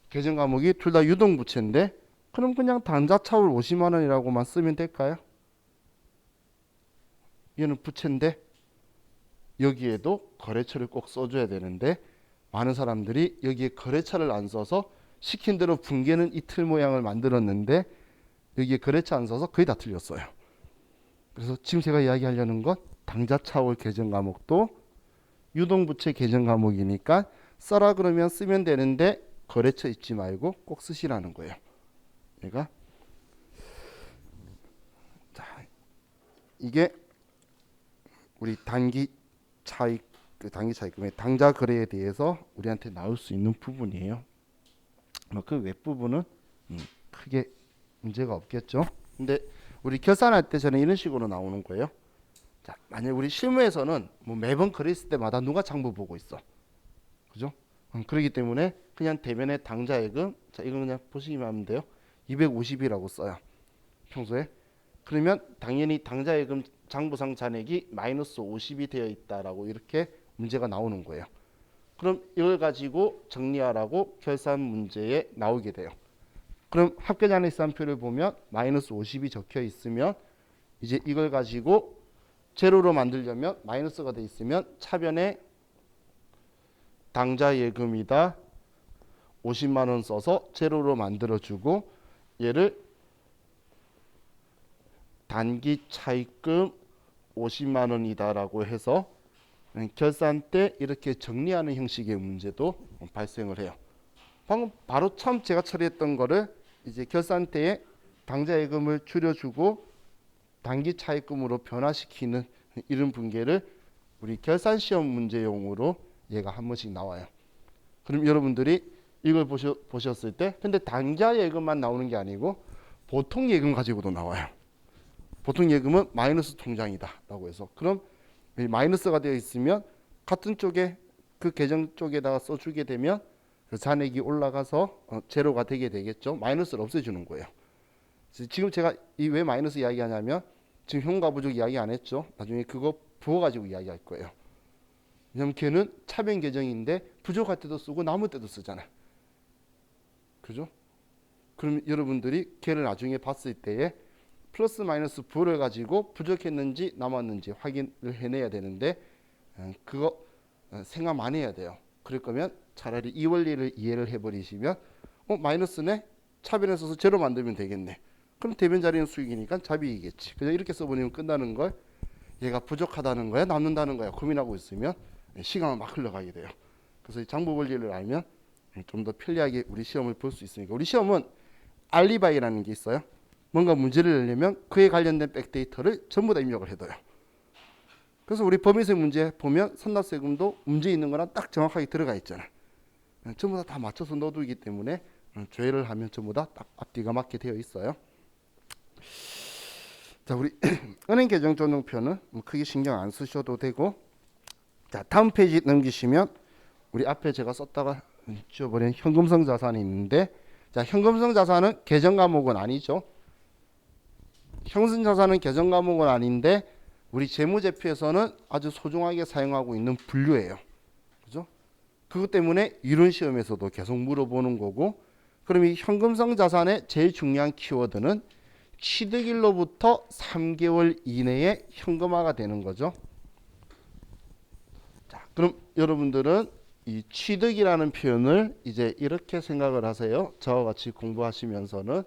계정 과목이 둘 다 유동부채인데, 그럼 그냥 당좌 차월 50만 원이라고만 쓰면 될까요? 얘는 부채인데 여기에도 거래처를 꼭 써줘야 되는데, 많은 사람들이 여기에 거래처를 안 써서 시킨 대로 붕괴는 이틀 모양을 만들었는데 여기에 거래처 안 써서 거의 다 틀렸어요. 그래서 지금 제가 이야기하려는 건 당좌 차월 계정 과목도 유동부채 계정 과목이니까 써라 그러면 쓰면 되는데 거래처 잊지 말고 꼭 쓰시라는 거예요. 얘가 자, 이게 우리 단기 차익금의 당좌 거래에 대해서 우리한테 나올 수 있는 부분이에요. 그 윗부분은 크게 문제가 없겠죠. 근데 우리 결산할 때 저는 이런 식으로 나오는 거예요. 자, 만약 우리 실무에서는 뭐 매번 거래했을 때마다 누가 장부 보고 있어, 그죠? 그렇기 때문에 그냥 대면에 당좌예금, 자, 이건 그냥 보시기만 하면 돼요. 250이라고 써요, 평소에. 그러면 당연히 당좌예금 장부상 잔액이 마이너스 50이 되어 있다라고 이렇게 문제가 나오는 거예요. 그럼 이걸 가지고 정리하라고 결산 문제에 나오게 돼요. 그럼 합계잔액상표를 보면 마이너스 50이 적혀 있으면 이제 이걸 가지고 제로로 만들려면, 마이너스가 돼 있으면 차변에 당좌예금이다 50만 원 써서 제로로 만들어주고, 얘를 단기 차입금 50만 원이다라고 해서 결산 때 이렇게 정리하는 형식의 문제도 발생을 해요. 방금 바로 처음 제가 처리했던 거를 이제 결산 때에 당좌예금을 줄여주고 단기 차입금으로 변화시키는 이런 분계를 우리 결산 시험 문제용으로 얘가 한 번씩 나와요. 그럼 여러분들이 이걸 보셨을 때, 근데 당좌예금만 나오는 게 아니고 보통 예금 가지고도 나와요. 보통 예금은 마이너스 통장이다 라고 해서, 그럼 마이너스가 되어 있으면 같은 쪽에 그 계정 쪽에다가 써주게 되면 그 잔액이 올라가서 제로가 되게 되겠죠. 마이너스를 없애주는 거예요. 지금 제가 이 왜 마이너스 이야기하냐면, 지금 현금과 부족 이야기 안 했죠. 나중에 그거 부어가지고 이야기할 거예요. 왜냐면 걔는 차변 계정인데 부족할 때도 쓰고 남을 때도 쓰잖아, 그죠? 그럼 여러분들이 걔를 나중에 봤을 때에 플러스 마이너스 부를 가지고 부족했는지 남았는지 확인을 해내야 되는데, 그거 생각 많이 해야 돼요. 그럴 거면 차라리 이 원리를 이해를 해버리시면, 마이너스네, 차변에 써서 제로 만들면 되겠네. 그럼 대변 자리는 수익이니까 잡이익이겠지. 그냥 이렇게 써버리면 끝나는 걸, 얘가 부족하다는 거야 남는다는 거야 고민하고 있으면 시간은 막 흘러가게 돼요. 그래서 이 장부 원리를 알면 좀 더 편리하게 우리 시험을 볼 수 있으니까. 우리 시험은 알리바이라는 게 있어요. 뭔가 문제를 내려면 그에 관련된 백데이터를 전부 다 입력을 해둬요. 그래서 우리 법인세 문제 보면 선납세금도 문제 있는 거랑 딱 정확하게 들어가 있잖아. 전부 다 맞춰서 넣어두기 때문에 조회를 하면 전부 다 딱 앞뒤가 맞게 되어 있어요. 자, 우리 은행 계정 조정표는 크게 신경 안 쓰셔도 되고, 자, 다음 페이지 넘기시면 우리 앞에 제가 썼다가 지워버린 현금성 자산이 있는데, 자, 현금성 자산은 계정 과목은 아니죠. 현금 자산은 계정 과목은 아닌데 우리 재무제표에서는 아주 소중하게 사용하고 있는 분류예요, 그죠? 그것 때문에 이론 시험에서도 계속 물어보는 거고. 그럼 이 현금성 자산의 제일 중요한 키워드는 취득일로부터 3개월 이내에 현금화가 되는 거죠. 자, 그럼 여러분들은 이 취득이라는 표현을 이제 이렇게 생각을 하세요. 저와 같이 공부하시면서는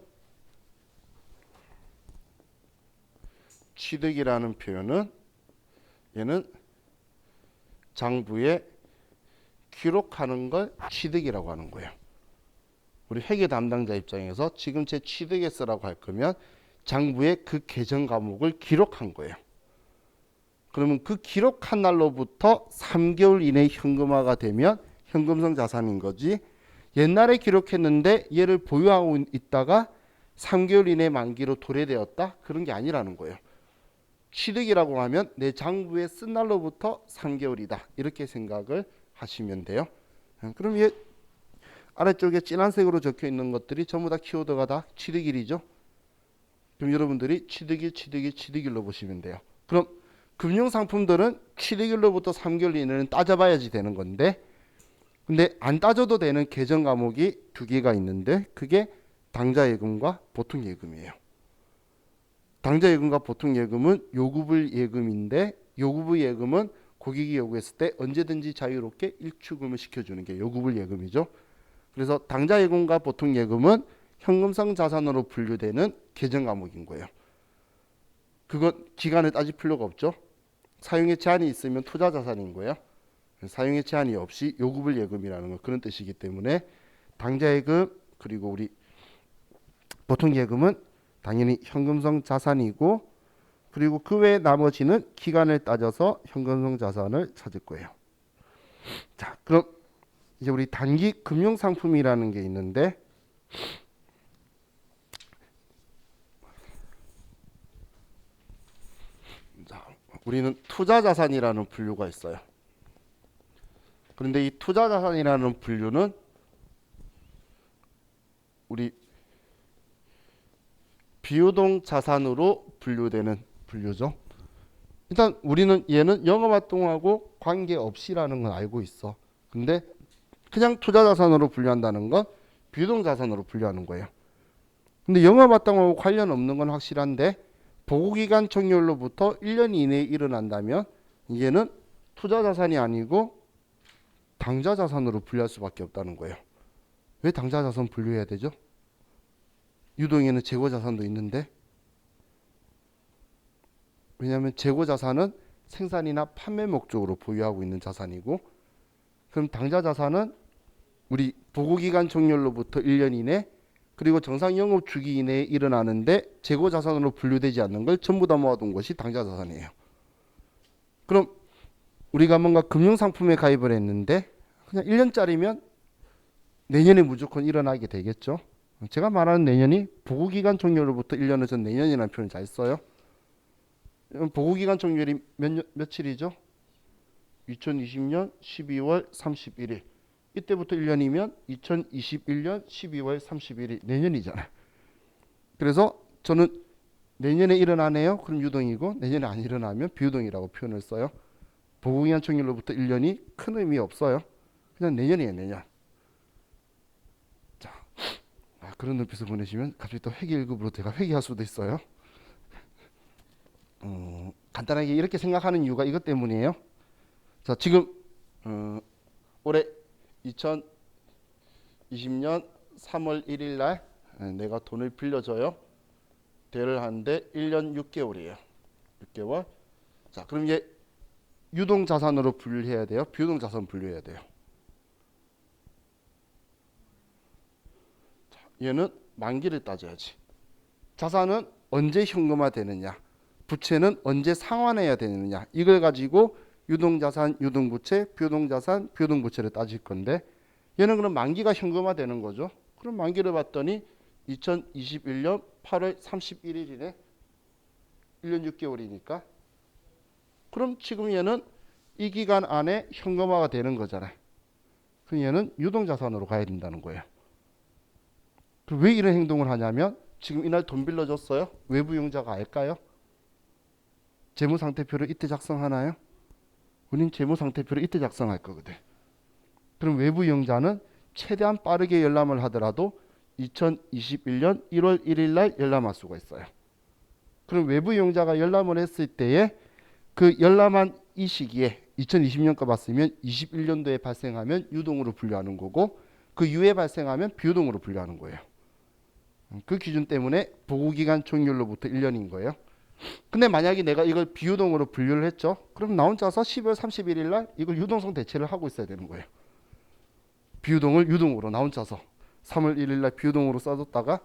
취득이라는 표현은 얘는 장부에 기록하는 걸 취득이라고 하는 거예요. 우리 회계 담당자 입장에서 지금 제 취득에 쓰라고 할 거면 장부에 그 계정 과목을 기록한 거예요. 그러면 그 기록한 날로부터 3개월 이내 현금화가 되면 현금성 자산인 거지, 옛날에 기록했는데 얘를 보유하고 있다가 3개월 이내 만기로 도래되었다. 그런 게 아니라는 거예요. 취득이라고 하면 내 장부에 쓴 날로부터 3개월이다. 이렇게 생각을 하시면 돼요. 그럼 얘 아래쪽에 진한색으로 적혀 있는 것들이 전부 다 키워드가 다 취득일이죠. 그럼 여러분들이 취득일로 보시면 돼요. 그럼 금융상품들은 취득일로부터 3개월 이내는 따져봐야지 되는 건데, 근데 안 따져도 되는 계정 과목이 두 개가 있는데 그게 당좌예금과 보통예금이에요. 당좌예금과 보통예금은 요구불 예금인데, 요구불 예금은 고객이 요구했을 때 언제든지 자유롭게 일추금을 시켜주는 게 요구불 예금이죠. 그래서 당좌예금과 보통예금은 현금성 자산으로 분류되는 계정 과목인 거예요. 그건 기간을 따질 필요가 없죠. 사용의 제한이 있으면 투자 자산인 거예요. 사용의 제한이 없이 요구불 예금이라는 건 그런 뜻이기 때문에 당좌예금 그리고 우리 보통예금은 당연히 현금성 자산이고, 그리고 그 외 나머지는 기간을 따져서 현금성 자산을 찾을 거예요. 자, 그럼 이제 우리 단기 금융상품이라는 게 있는데, 자, 우리는 투자자산이라는 분류가 있어요. 그런데 이 투자자산이라는 분류는 우리 비유동 자산으로 분류되는 분류죠. 일단 우리는 얘는 영업활동하고 관계없이라는 건 알고 있어. 근데 그냥 투자자산으로 분류한다는 건 비유동자산으로 분류하는 거예요. 근데 영업활동하고 관련 없는 건 확실한데 보고기간 종료로부터 1년 이내에 일어난다면 얘는 투자자산이 아니고 당좌자산으로 분류할 수밖에 없다는 거예요. 왜 당좌자산 분류해야 되죠? 유동에는 재고자산도 있는데. 왜냐하면 재고자산은 생산이나 판매 목적으로 보유하고 있는 자산이고, 그럼 당좌자산은 우리 보고기간 종료로부터 1년 이내 그리고 정상 영업 주기 이내에 일어나는데 재고자산으로 분류되지 않는 걸 전부 다 모아둔 것이 당좌자산이에요. 그럼 우리가 뭔가 금융상품에 가입을 했는데 그냥 1년짜리면 내년에 무조건 일어나게 되겠죠. 제가 말하는 내년이 보고기간 종료로부터 1년을 전 내년이라는 표현을 잘 써요. 보고기간 종료일이 며칠이죠? 2020년 12월 31일. 이때부터 1년이면 2021년 12월 31일 내년이잖아요. 그래서 저는 내년에 일어나네요. 그럼 유동이고, 내년에 안 일어나면 비유동이라고 표현을 써요. 보고기간 종료로부터 1년이 큰 의미 없어요. 그냥 내년이에요, 내년. 자, 그런 눈빛을 보내시면 갑자기 또 회계 1급으로 제가 회계할 수도 있어요. 간단하게 이렇게 생각하는 이유가 이것 때문이에요. 자, 지금 올해 2020년 3월 1일 날 내가 돈을 빌려줘요. 대를 하는데 1년 6개월이에요. 6개월. 자, 그럼 얘 유동자산으로 분류해야 돼요? 비유동자산 분류해야 돼요? 자, 얘는 만기를 따져야지. 자산은 언제 현금화 되느냐, 부채는 언제 상환해야 되느냐, 이걸 가지고 유동자산, 유동부채, 비유동자산, 비유동부채를 따질 건데, 얘는 그럼 만기가 현금화 되는 거죠. 그럼 만기를 봤더니 2021년 8월 31일이네. 1년 6개월이니까. 그럼 지금 얘는 이 기간 안에 현금화가 되는 거잖아요. 그럼 얘는 유동자산으로 가야 된다는 거예요. 그럼 왜 이런 행동을 하냐면, 지금 이날 돈 빌려줬어요. 외부용자가 알까요? 재무상태표를 이때 작성하나요? 우린 재무상태표를 이때 작성할 거거든. 그럼 외부용자는 최대한 빠르게 열람을 하더라도 2021년 1월 1일 날 열람할 수가 있어요. 그럼 외부용자가 열람을 했을 때에 그 열람한 이 시기에 2020년 거 봤으면 21년도에 발생하면 유동으로 분류하는 거고, 그 이후에 발생하면 비유동으로 분류하는 거예요. 그 기준 때문에 보고기간 종료로부터 1년인 거예요. 근데 만약에 내가 이걸 비유동으로 분류를 했죠. 그럼 나 혼자서 12월 31일 날 이걸 유동성 대체를 하고 있어야 되는 거예요. 비유동을 유동으로 나 혼자서 3월 1일 날 비유동으로 써뒀다가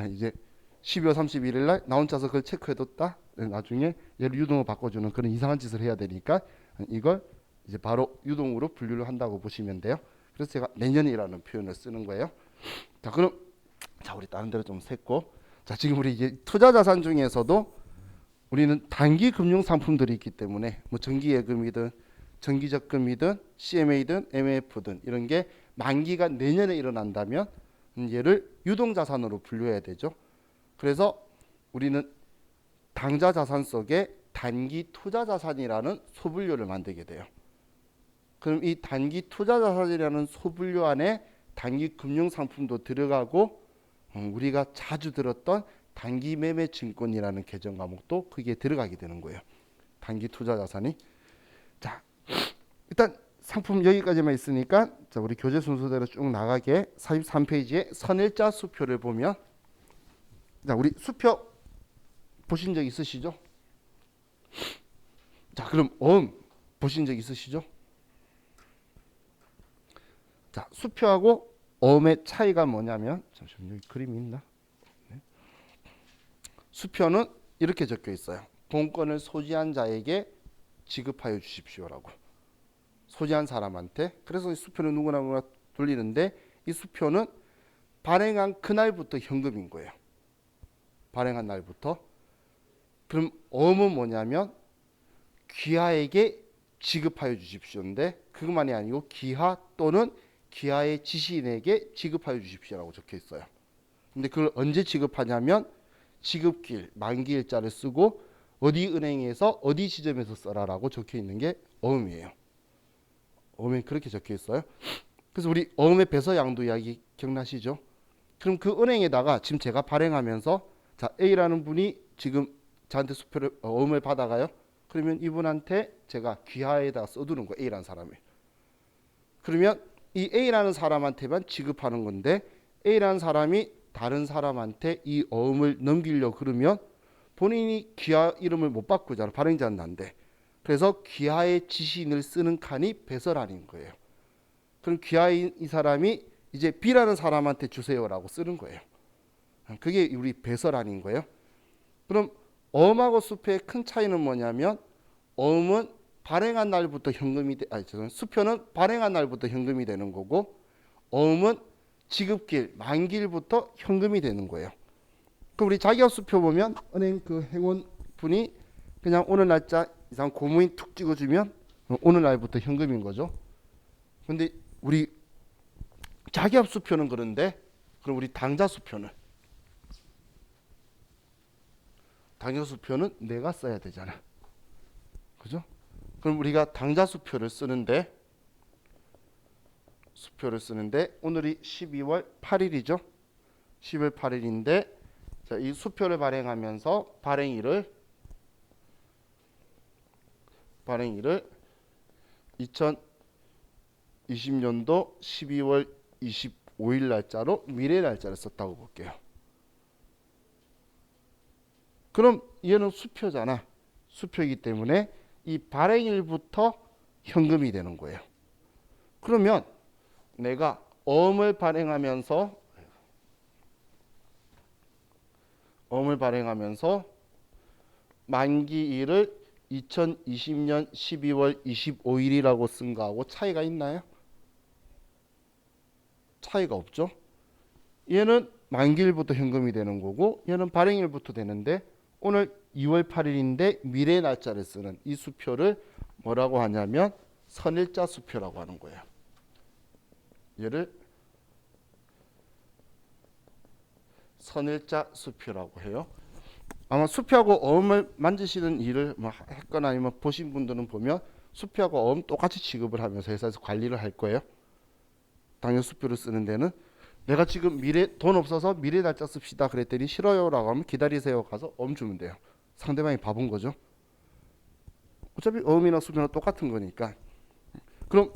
이제 12월 31일 날 나 혼자서 그걸 체크해뒀다. 나중에 얘를 유동으로 바꿔주는 그런 이상한 짓을 해야 되니까 이걸 이제 바로 유동으로 분류를 한다고 보시면 돼요. 그래서 제가 내년이라는 표현을 쓰는 거예요. 자, 그럼 우리 다른 데로 좀 샜고, 자, 지금 우리 이제 투자 자산 중에서도 우리는 단기 금융 상품들이 있기 때문에 뭐 정기 예금이든 정기 적금이든 CMA든 MF든 이런 게 만기가 내년에 일어난다면 얘를 유동 자산으로 분류해야 되죠. 그래서 우리는 당좌 자산 속에 단기 투자 자산이라는 소분류를 만들게 돼요. 그럼 이 단기 투자 자산이라는 소분류 안에 단기 금융 상품도 들어가고 우리가 자주 들었던 단기 매매 증권이라는 개정 과목도 거기에 들어가게 되는 거예요. 단기 투자 자산이. 자, 일단 상품 여기까지만 있으니까 자, 우리 교재 순서대로 쭉 나가게 43페이지에 선일자 수표를 보면, 자, 우리 수표 보신 적 있으시죠? 자, 그럼 보신 적 있으시죠? 자, 수표하고 어음의 차이가 뭐냐면, 잠시만요, 여기 그림이 있나? 네. 수표는 이렇게 적혀 있어요. 공권을 소지한 자에게 지급하여 주십시오라고. 소지한 사람한테. 그래서 이 수표는 누구나 돌리는데, 이 수표는 발행한 그날부터 현금인 거예요. 발행한 날부터. 그럼 어음은 뭐냐면 귀하에게 지급하여 주십시오인데, 그것만이 아니고 기하 또는 기하의 지시인에게 지급하여 주십시오라고 적혀 있어요. 근데 그걸 언제 지급하냐면 지급기일, 만기일자를 쓰고 어디 은행에서 어디 지점에서 써라라고 적혀 있는 게 어음이에요. 어음에 그렇게 적혀 있어요. 그래서 우리 어음의 배서 양도 이야기 기억나시죠? 그럼 그 은행에다가 지금 제가 발행하면서, 자, A라는 분이 지금 저한테 수표를 어음을 받아가요. 그러면 이분한테 제가 귀하에다가 써두는 거예요. A라는 사람이. 그러면 이 A라는 사람한테만 지급하는 건데, A라는 사람이 다른 사람한테 이 어음을 넘기려고 그러면 본인이 귀하 이름을 못 바꾸잖아. 발행자는 난데. 그래서 귀하의 지시인을 쓰는 칸이 배설안인 거예요. 그럼 귀하인 이 사람이 이제 B라는 사람한테 주세요라고 쓰는 거예요. 그게 우리 배설안인 거예요. 그럼 어음하고 수표의 큰 차이는 뭐냐면, 어음은 발행한 날부터 현금이 수표는 발행한 날부터 현금이 되는 거고, 어음은 지급기일, 만기일부터 현금이 되는 거예요. 그럼 우리 자기업 수표 보면 은행 그 행원 분이 그냥 오늘 날짜 이상 고무인 툭 찍어주면 오늘 날부터 현금인 거죠. 근데 우리 자기업 수표는 그런데, 그럼 우리 당좌 수표는 내가 써야 되잖아. 그죠? 그럼 우리가 당좌 수표를 쓰는데 오늘이 12월 8일이죠. 12월 8일인데, 자, 이 수표를 발행하면서 발행일을 2020년도 12월 25일 날짜로 미래 날짜를 썼다고 볼게요. 그럼 얘는 수표잖아. 수표이기 때문에 이 발행일부터 현금이 되는 거예요. 그러면 내가 어음을 발행하면서 만기일을 2020년 12월 25일이라고 쓴 거하고 차이가 있나요? 차이가 없죠. 얘는 만기일부터 현금이 되는 거고 얘는 발행일부터 되는데, 오늘 2월 8일인데 미래 날짜를 쓰는 이 수표를 뭐라고 하냐면 선일자 수표라고 하는 거예요. 얘를 선일자 수표라고 해요. 아마 수표하고 어음을 만지시는 일을 했거나 아니면 보신 분들은 보면 수표하고 어음 똑같이 취급을 하면서 회사에서 관리를 할 거예요. 당연 수표를 쓰는 데는 내가 지금 돈 없어서 미래 날짜 씁시다 그랬더니 싫어요라고 하면 기다리세요 가서 어음 주면 돼요. 상대방이 바본 거죠. 어차피 어음이나 수표는 똑같은 거니까. 그럼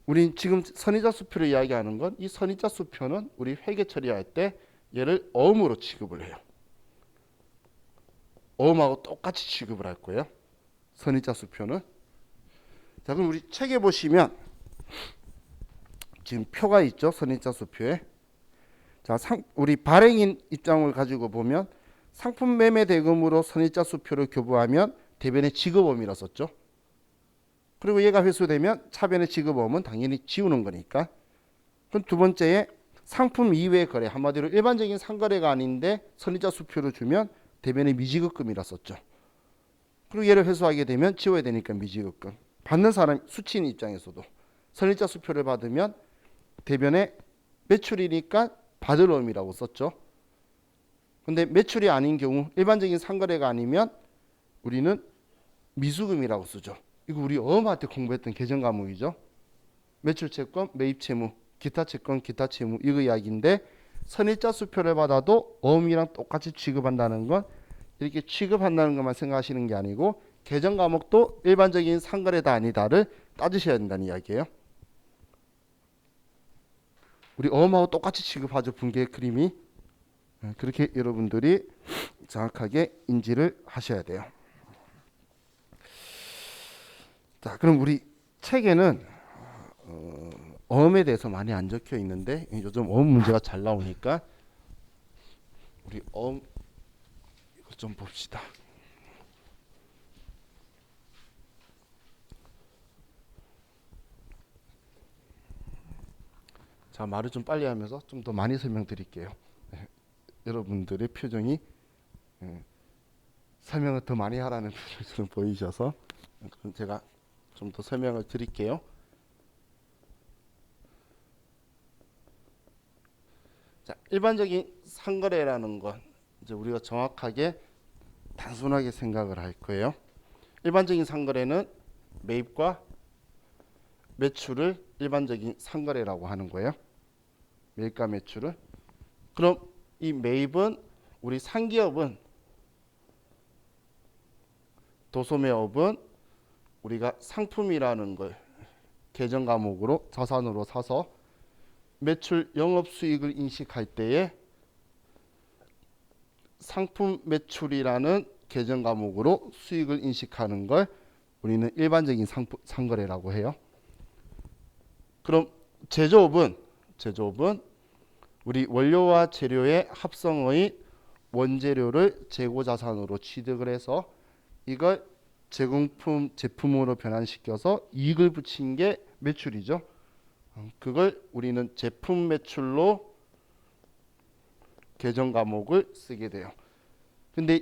우린 지금 선의자 수표를 이야기하는 건, 이 선의자 수표는 우리 회계 처리할 때 얘를 어음으로 취급을 해요. 어음하고 똑같이 취급을 할 거예요. 선의자 수표는. 자, 그럼 우리 책에 보시면 지금 표가 있죠. 선의자 수표에. 자, 우리 발행인 입장을 가지고 보면 상품 매매 대금으로 선의자 수표를 교부하면 대변에 지급어음이라 썼죠. 그리고 얘가 회수되면 차변의 지급어음은 당연히 지우는 거니까. 그럼 두 번째에 상품 이외의 거래, 한마디로 일반적인 상거래가 아닌데 선입자 수표를 주면 대변의 미지급금이라 썼죠. 그리고 얘를 회수하게 되면 지워야 되니까 미지급금. 받는 사람 수취인 입장에서도 선입자 수표를 받으면 대변의 매출이니까 받을 어음이라고 썼죠. 근데 매출이 아닌 경우 일반적인 상거래가 아니면 우리는 미수금이라고 쓰죠. 이거 우리 어음한테 공부했던 개정 과목이죠. 매출채권, 매입채무, 기타채권, 기타채무 이거 이야기인데 선입자 수표를 받아도 어음이랑 똑같이 취급한다는 건 이렇게 취급한다는 것만 생각하시는 게 아니고 개정 과목도 일반적인 상거래다 아니다를 따지셔야 된다는 이야기예요. 우리 어음하고 똑같이 취급하죠. 분계 그림이. 그렇게 여러분들이 정확하게 인지를 하셔야 돼요. 자, 그럼 우리 책에는 어음에 대해서 많이 안 적혀 있는데 요즘 어음 문제가 잘 나오니까 우리 어음 이거 좀 봅시다. 자, 말을 좀 빨리 하면서 좀 더 많이 설명드릴게요. 여러분들의 표정이 설명을 더 많이 하라는 표정이 보이셔서 그럼 제가 좀 더 설명을 드릴게요. 자, 일반적인 상거래라는 건 이제 우리가 정확하게 단순하게 생각을 할 거예요. 일반적인 상거래는 매입과 매출을 일반적인 상거래라고 하는 거예요. 매입과 매출을. 그럼 이 매입은 우리 상기업은 도소매업은 우리가 상품이라는 걸 개정 과목으로 자산으로 사서 매출 영업수익을 인식할 때에 상품 매출이라는 개정 과목으로 수익을 인식하는 걸 우리는 일반적인 상거래라고 해요. 그럼 제조업은 우리 원료와 재료의 합성의 원재료를 재고자산으로 취득을 해서 이걸 제품으로 변환시켜서 이익을 붙인 게 매출이죠. 그걸 우리는 제품 매출로 개정 과목을 쓰게 돼요. 근데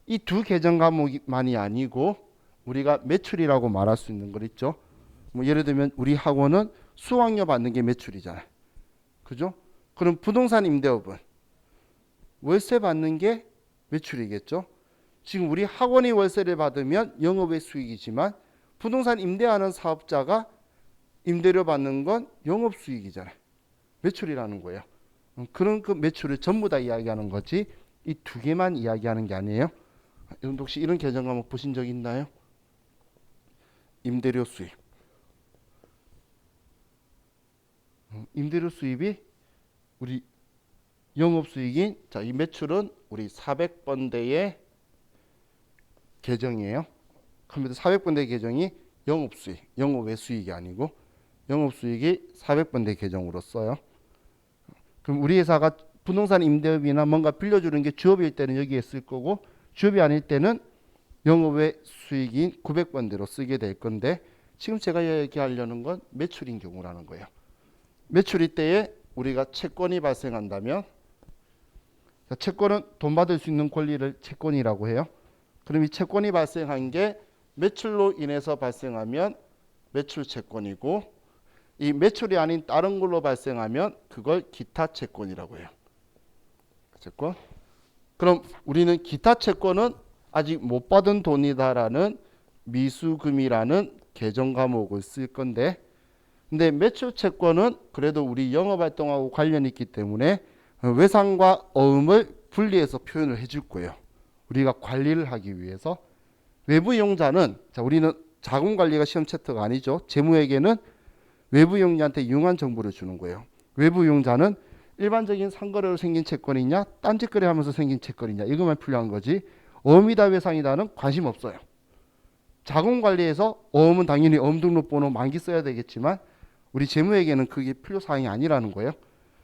이 두 개정 과목만이 아니고 우리가 매출이라고 말할 수 있는 거 있죠. 뭐 예를 들면 우리 학원은 수강료 받는 게 매출이잖아요. 그죠? 그럼 부동산 임대업은 월세 받는 게 매출이겠죠. 지금 우리 학원이 월세를 받으면 영업의 수익이지만 부동산 임대하는 사업자가 임대료 받는 건 영업 수익이잖아요. 매출이라는 거예요. 그런 그 매출을 전부 다 이야기하는 거지 이 두 개만 이야기하는 게 아니에요. 여러분 혹시 이런 개정 과목 보신 적 있나요? 임대료 수입. 임대료 수입이 우리 영업 수익인 자, 이 매출은 우리 400번대의 계정이에요. 컴퓨터 400번대 계정이 영업 수익, 영업 외 수익이 아니고 영업 수익이 400번대 계정으로 써요. 그럼 우리 회사가 부동산 임대업이나 뭔가 빌려주는 게 주업일 때는 여기에 쓸 거고 주업이 아닐 때는 영업 외 수익인 900번대로 쓰게 될 건데 지금 제가 얘기하려는 건 매출인 경우라는 거예요. 매출일 때에 우리가 채권이 발생한다면 채권은 돈 받을 수 있는 권리를 채권이라고 해요. 그럼 이 채권이 발생한 게 매출로 인해서 발생하면 매출 채권이고 이 매출이 아닌 다른 걸로 발생하면 그걸 기타 채권이라고 해요. 채권. 그럼 우리는 기타 채권은 아직 못 받은 돈이다라는 미수금이라는 개정 과목을 쓸 건데 근데 매출 채권은 그래도 우리 영업활동하고 관련이 있기 때문에 외상과 어음을 분리해서 표현을 해줄 거예요. 우리가 관리를 하기 위해서. 외부 이용자는 자 우리는 자금관리가 시험 챕터가 아니죠. 재무에게는 외부 이용자한테 유용한 정보를 주는 거예요. 외부 이용자는 일반적인 상거래로 생긴 채권이냐 딴짓거래 하면서 생긴 채권이냐 이것만 필요한 거지 어음이다 외상이다는 관심 없어요. 자금관리에서 어음은 당연히 어음 등록번호 만기 써야 되겠지만 우리 재무에게는 그게 필요사항이 아니라는 거예요.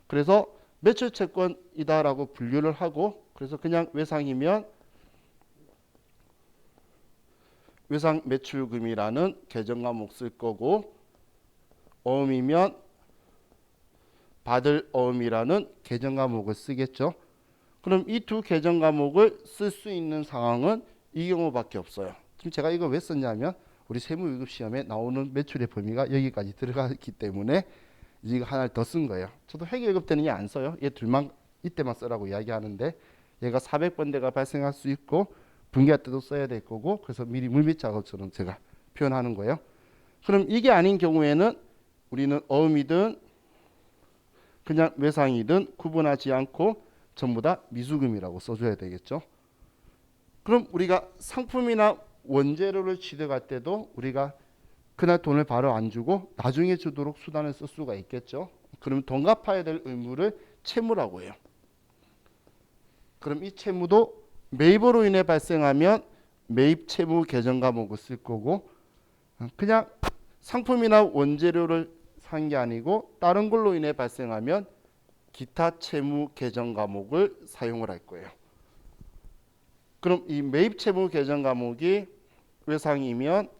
그래서 매출 채권이다라고 분류를 하고 그래서 그냥 외상이면 외상 매출금이라는 계정 과목 쓸 거고, 어음이면 받을 어음이라는 계정 과목을 쓰겠죠. 그럼 이 두 계정 과목을 쓸 수 있는 상황은 이 경우밖에 없어요. 지금 제가 이거 왜 썼냐면 우리 세무 1급 시험에 나오는 매출의 범위가 여기까지 들어갔기 때문에 이거 하나를 더 쓴 거예요. 저도 회계 1급 때는 얘 안 써요. 얘 둘만 이때만 쓰라고 이야기하는데, 얘가 400번대가 발생할 수 있고 분기할 때도 써야 될 거고, 그래서 미리 물밑 작업처럼 제가 표현하는 거예요. 그럼 이게 아닌 경우에는 우리는 어음이든 그냥 외상이든 구분하지 않고 전부 다 미수금이라고 써줘야 되겠죠. 그럼 우리가 상품이나 원재료를 취득할 때도 우리가 그날 돈을 바로 안 주고 나중에 주도록 수단을 쓸 수가 있겠죠. 그럼 돈 갚아야 될 의무를 채무라고 해요. 그럼 이 채무도 매입으로 인해 발생하면 매입 채무 계정 과목을 쓸 거고, 그냥 상품이나 원재료를 산 게 아니고 다른 걸로 인해 발생하면 기타 채무 계정 과목을 사용을 할 거예요. 그럼 이 매입 채무 계정 과목이 외상이면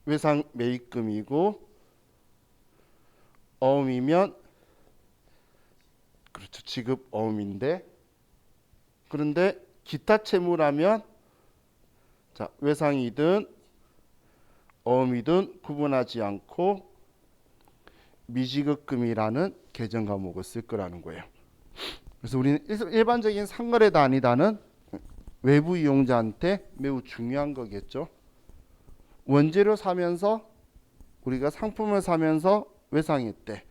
외상 매입금이고, 어음이면 그렇죠, 지급 어음인데, 그런데 기타 채무라면 자, 외상이든 어음이든 구분하지 않고 미지급금이라는 계정 과목을 쓸 거라는 거예요. 그래서 우리는 일반적인 상거래 단위다는 외부 이용자한테 매우 중요한 거겠죠. 원재료 사면서 우리가 상품을 사면서 외상했대.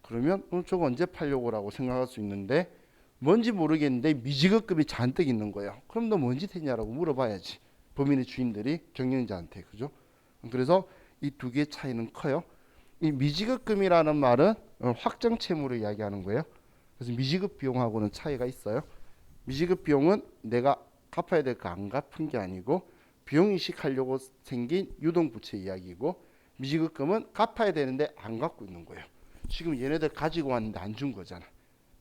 그러면 저거 언제 팔려고라고 생각할 수 있는데, 뭔지 모르겠는데 미지급금이 잔뜩 있는 거예요. 그럼 너 뭔 짓 했냐라고 물어봐야지, 범인의 주인들이 경영자한테. 그죠? 그래서 이 두 개의 차이는 커요. 이 미지급금이라는 말은 확정 채무를 이야기하는 거예요. 그래서 미지급 비용하고는 차이가 있어요. 미지급 비용은 내가 갚아야 될 거 안 갚은 게 아니고 비용 인식하려고 생긴 유동부채 이야기고, 미지급금은 갚아야 되는데 안 갖고 있는 거예요. 지금 얘네들 가지고 왔는데 안 준 거잖아.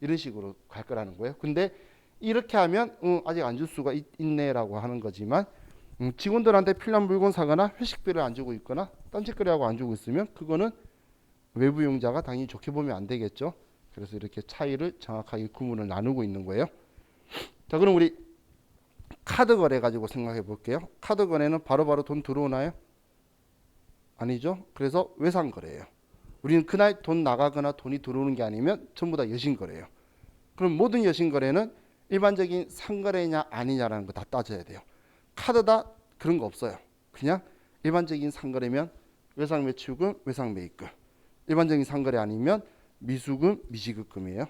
이런 식으로 갈 거라는 거예요. 근데 이렇게 하면 아직 안 줄 수가 있네라고 하는 거지만, 직원들한테 필요한 물건 사거나 회식비를 안 주고 있거나 딴짓거리하고 안 주고 있으면 그거는 외부 이용자가 당연히 좋게 보면 안 되겠죠. 그래서 이렇게 차이를 정확하게 구분을 나누고 있는 거예요. 자, 그럼 우리 카드 거래 가지고 생각해 볼게요. 카드 거래는 바로바로 돈 들어오나요? 아니죠. 그래서 외상 거래예요. 우리는 그날 돈 나가거나 돈이 들어오는 게 아니면 전부 다 여신 거래예요. 그럼 모든 여신 거래는 일반적인 상거래냐 아니냐라는 거 다 따져야 돼요. 카드다 그런 거 없어요. 그냥 일반적인 상거래면 외상 매출금, 외상 매입금. 일반적인 상거래 아니면 미수금, 미지급금이에요.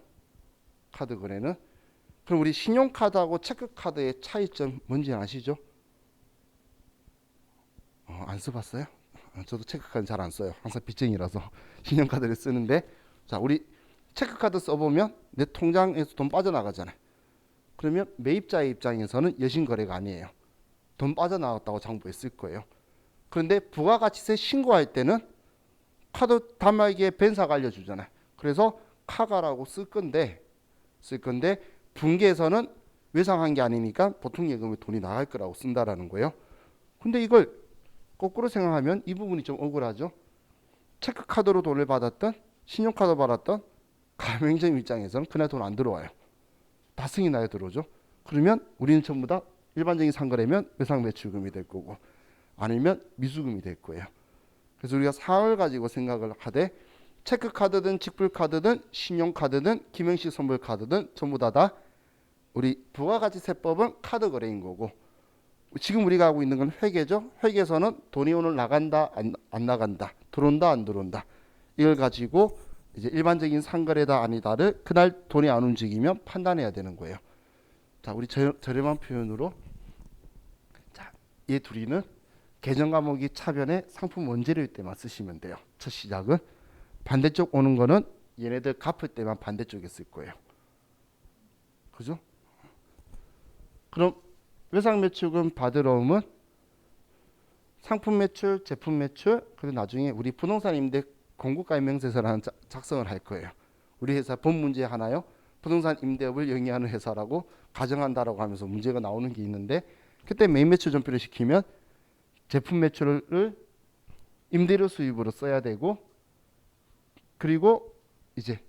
카드 거래는. 그럼 우리 신용카드하고 체크카드의 차이점 뭔지 아시죠? 안 써봤어요? 저도 체크카드 잘 안 써요. 항상 빚쟁이라서 신용카드를 쓰는데, 자, 우리 체크카드 써보면 내 통장에서 돈 빠져나가잖아요. 그러면 매입자의 입장에서는 여신거래가 아니에요. 돈 빠져나갔다고 장부에 쓸 거예요. 그런데 부가가치세 신고할 때는 카드 단말기에 벤사가 알려주잖아요. 그래서 카가라고 쓸 건데 분기에서는 외상한 게 아니니까 보통 예금에 돈이 나갈 거라고 쓴다라는 거예요. 근데 이걸 거꾸로 생각하면 이 부분이 좀 억울하죠. 체크카드로 돈을 받았던 신용카드 받았던 가맹점 입장에서는 그날 돈 안 들어와요. 다 승인 나야 들어오죠. 그러면 우리는 전부 다 일반적인 상거래면 외상 매출금이 될 거고, 아니면 미수금이 될 거예요. 그래서 우리가 상을 가지고 생각을 하되, 체크카드든 직불카드든 신용카드든 김영식 선불카드든 전부 다 우리 부가가치세법은 카드 거래인 거고, 지금 우리가 하고 있는 건 회계죠. 회계에서는 돈이 오늘 나간다 안 나간다, 들어온다 안 들어온다, 이걸 가지고 이제 일반적인 상거래다 아니다를 그날 돈이 안 움직이면 판단해야 되는 거예요. 자, 우리 저렴한 표현으로, 자, 이 둘이는 계정 과목이 차변에 상품 원재료일 때만 쓰시면 돼요. 첫 시작은. 반대쪽 오는 거는 얘네들 갚을 때만 반대쪽에 쓸 거예요. 그죠? 그럼 외상 매출금 받으러 오면 상품 매출, 제품 매출, 그리고 나중에 우리 부동산 임대 공고가 임명세서라는 작성을 할 거예요. 우리 회사 본 문제 하나요? 부동산 임대업을 영위하는 회사라고 가정한다라고 하면서 문제가 나오는 게 있는데, 그때 매입 매출 전표를 시키면 제품 매출을 임대료 수입으로 써야 되고, 그리고 이제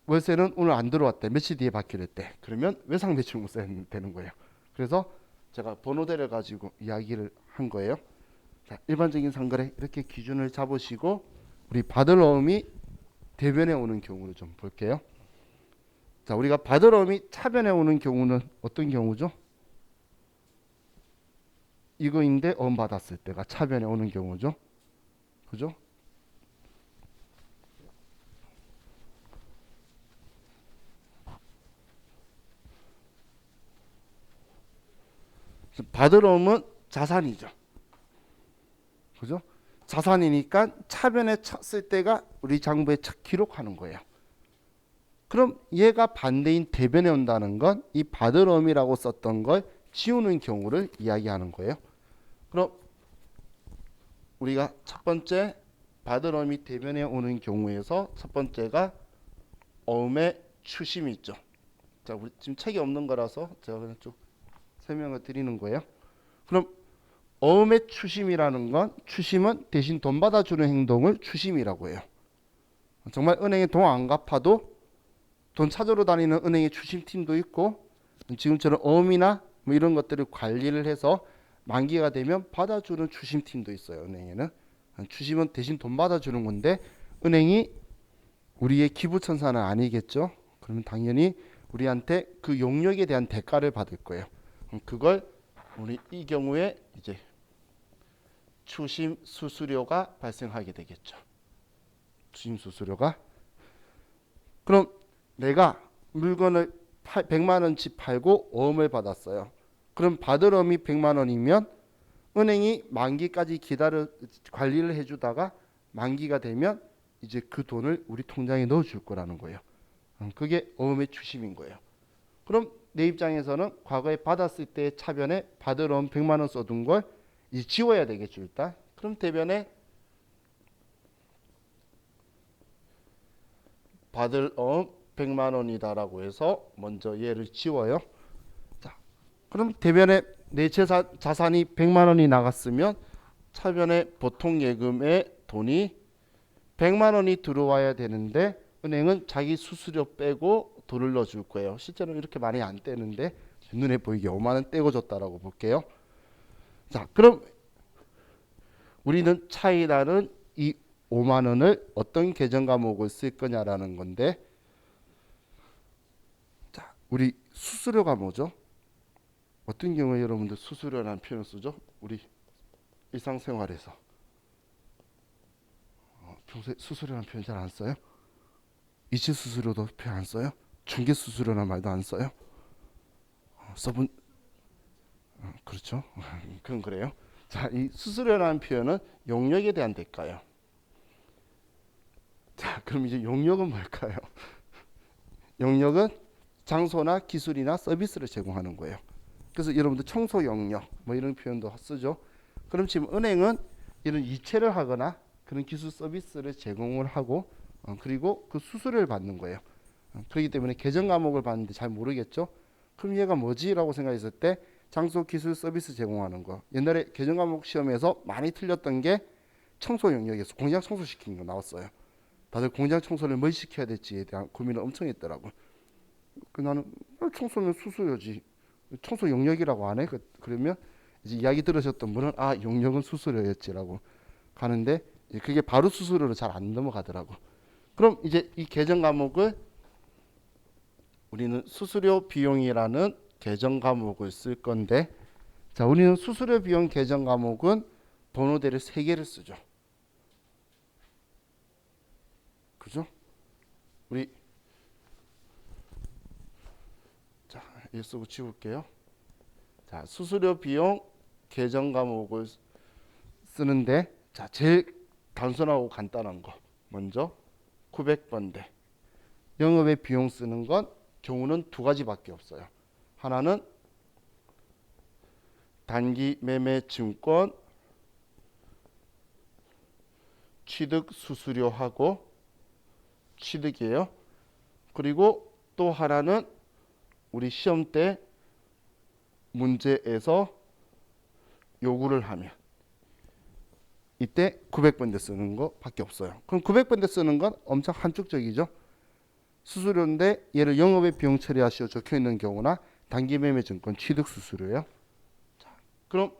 월세는 오늘 안 들어왔대. 며칠 뒤에 받기로 했대. 그러면 외상 매출금 써야 되는 거예요. 그래서 제가 번호대를 가지고 이야기를 한 거예요. 자, 일반적인 상거래 이렇게 기준을 잡으시고 우리 받을 어음이 대변에 오는 경우를 좀 볼게요. 자, 우리가 받을 어음이 차변에 오는 경우는 어떤 경우죠? 이거인데 어음 받았을 때가 차변에 오는 경우죠. 그죠? 받을 어음은 자산이죠. 그죠? 자산이니까 차변에 찼을 때가 우리 장부에 기록하는 거예요. 그럼 얘가 반대인 대변에 온다는 건 이 받을 어음이라고 썼던 걸 지우는 경우를 이야기하는 거예요. 그럼 우리가 첫 번째 받을 어음이 대변에 오는 경우에서 첫 번째가 어음의 추심이 있죠. 자, 우리 지금 책이 없는 거라서 제가 그냥 쭉 설명을 드리는 거예요. 그럼 어음의 추심이라는 건, 추심은 대신 돈 받아주는 행동을 추심이라고 해요. 정말 은행에 돈 안 갚아도 돈 찾으러 다니는 은행의 추심팀도 있고, 지금처럼 어음이나 뭐 이런 것들을 관리를 해서 만기가 되면 받아주는 추심팀도 있어요. 은행에는 추심은 대신 돈 받아주는 건데, 은행이 우리의 기부천사는 아니겠죠. 그러면 당연히 우리한테 그 용역에 대한 대가를 받을 거예요. 그걸 우리 이 경우에 이제 추심 수수료가 발생하게 되겠죠. 추심 수수료가. 그럼 내가 물건을 100만 원치 팔고 어음을 받았어요. 그럼 받을 어음이 100만 원이면 은행이 만기까지 관리를 해주다가 만기가 되면 이제 그 돈을 우리 통장에 넣어줄 거라는 거예요. 그게 어음의 추심인 거예요. 그럼 내 입장에서는 과거에 받았을 때의 차변에 받을 어음 100만 원 써둔 걸 이제 지워야 되겠죠, 일단. 그럼 대변에 받을 어음 100만 원이다라고 해서 먼저 얘를 지워요. 자, 그럼 대변에 내 자산이 100만 원이 나갔으면 차변에 보통 예금에 돈이 100만 원이 들어와야 되는데 은행은 자기 수수료 빼고 돈을 넣어줄 거예요. 실제로 이렇게 많이 안 떼는데 눈에 보이게 5만 원 떼고 줬다라고 볼게요. 자, 그럼 우리는 차이 나는 이 5만 원을 어떤 계정 과목을 쓸 거냐라는 건데, 자, 우리 수수료가 뭐죠? 어떤 경우에 여러분들 수수료라는 표현을 쓰죠? 우리 일상생활에서 평소에 수수료라는 표현 잘 안 써요? 이체 수수료도 표현 안 써요? 중개 수수료라는 말도 안 써요? 써본 그렇죠? 그건 그래요. 자, 이 수수료라는 표현은 용역에 대한 대가예요. 자, 그럼 이제 용역은 뭘까요? 용역은 장소나 기술이나 서비스를 제공하는 거예요. 그래서 여러분들 청소 용역 뭐 이런 표현도 쓰죠. 그럼 지금 은행은 이런 이체를 하거나 그런 기술 서비스를 제공을 하고 그리고 그 수수료를 받는 거예요. 그렇기 때문에 계정 과목을 봤는데 잘 모르겠죠. 그럼 얘가 뭐지라고 생각했을 때 장소 기술 서비스 제공하는 거. 옛날에 계정 과목 시험에서 많이 틀렸던 게 청소 영역에서 공장 청소시키는 거 나왔어요. 다들 공장 청소를 뭘 시켜야 될지에 대한 고민을 엄청 했더라고. 나는 청소는 수수료지. 청소 용역이라고 안 해? 그러면 이제 이야기 들으셨던 분은 아, 용역은 수수료였지라고 가는데 그게 바로 수수료로 잘 안 넘어가더라고. 그럼 이제 이 계정 과목을 우리는 수수료 비용이라는 계정 과목을 쓸 건데, 자, 우리는 수수료 비용 계정 과목은 번호대를 3개를 쓰죠. 그죠? 우리 자, 이 쓰고 지울게요. 자, 수수료 비용 계정 과목을 쓰는데, 자, 제일 단순하고 간단한 거 먼저 900번대 영업의 비용 쓰는 건 경우는 2가지밖에 없어요. 하나는 단기 매매 증권 취득 수수료하고 취득이에요. 그리고 또 하나는 우리 시험 때 문제에서 요구를 하면 이때 900번대 쓰는 거밖에 없어요. 그럼 900번대 쓰는 건 엄청 한쪽적이죠. 수수료인데 얘를 영업의 비용 처리하시오 적혀 있는 경우나 단기 매매 증권 취득 수수료예요. 자, 그럼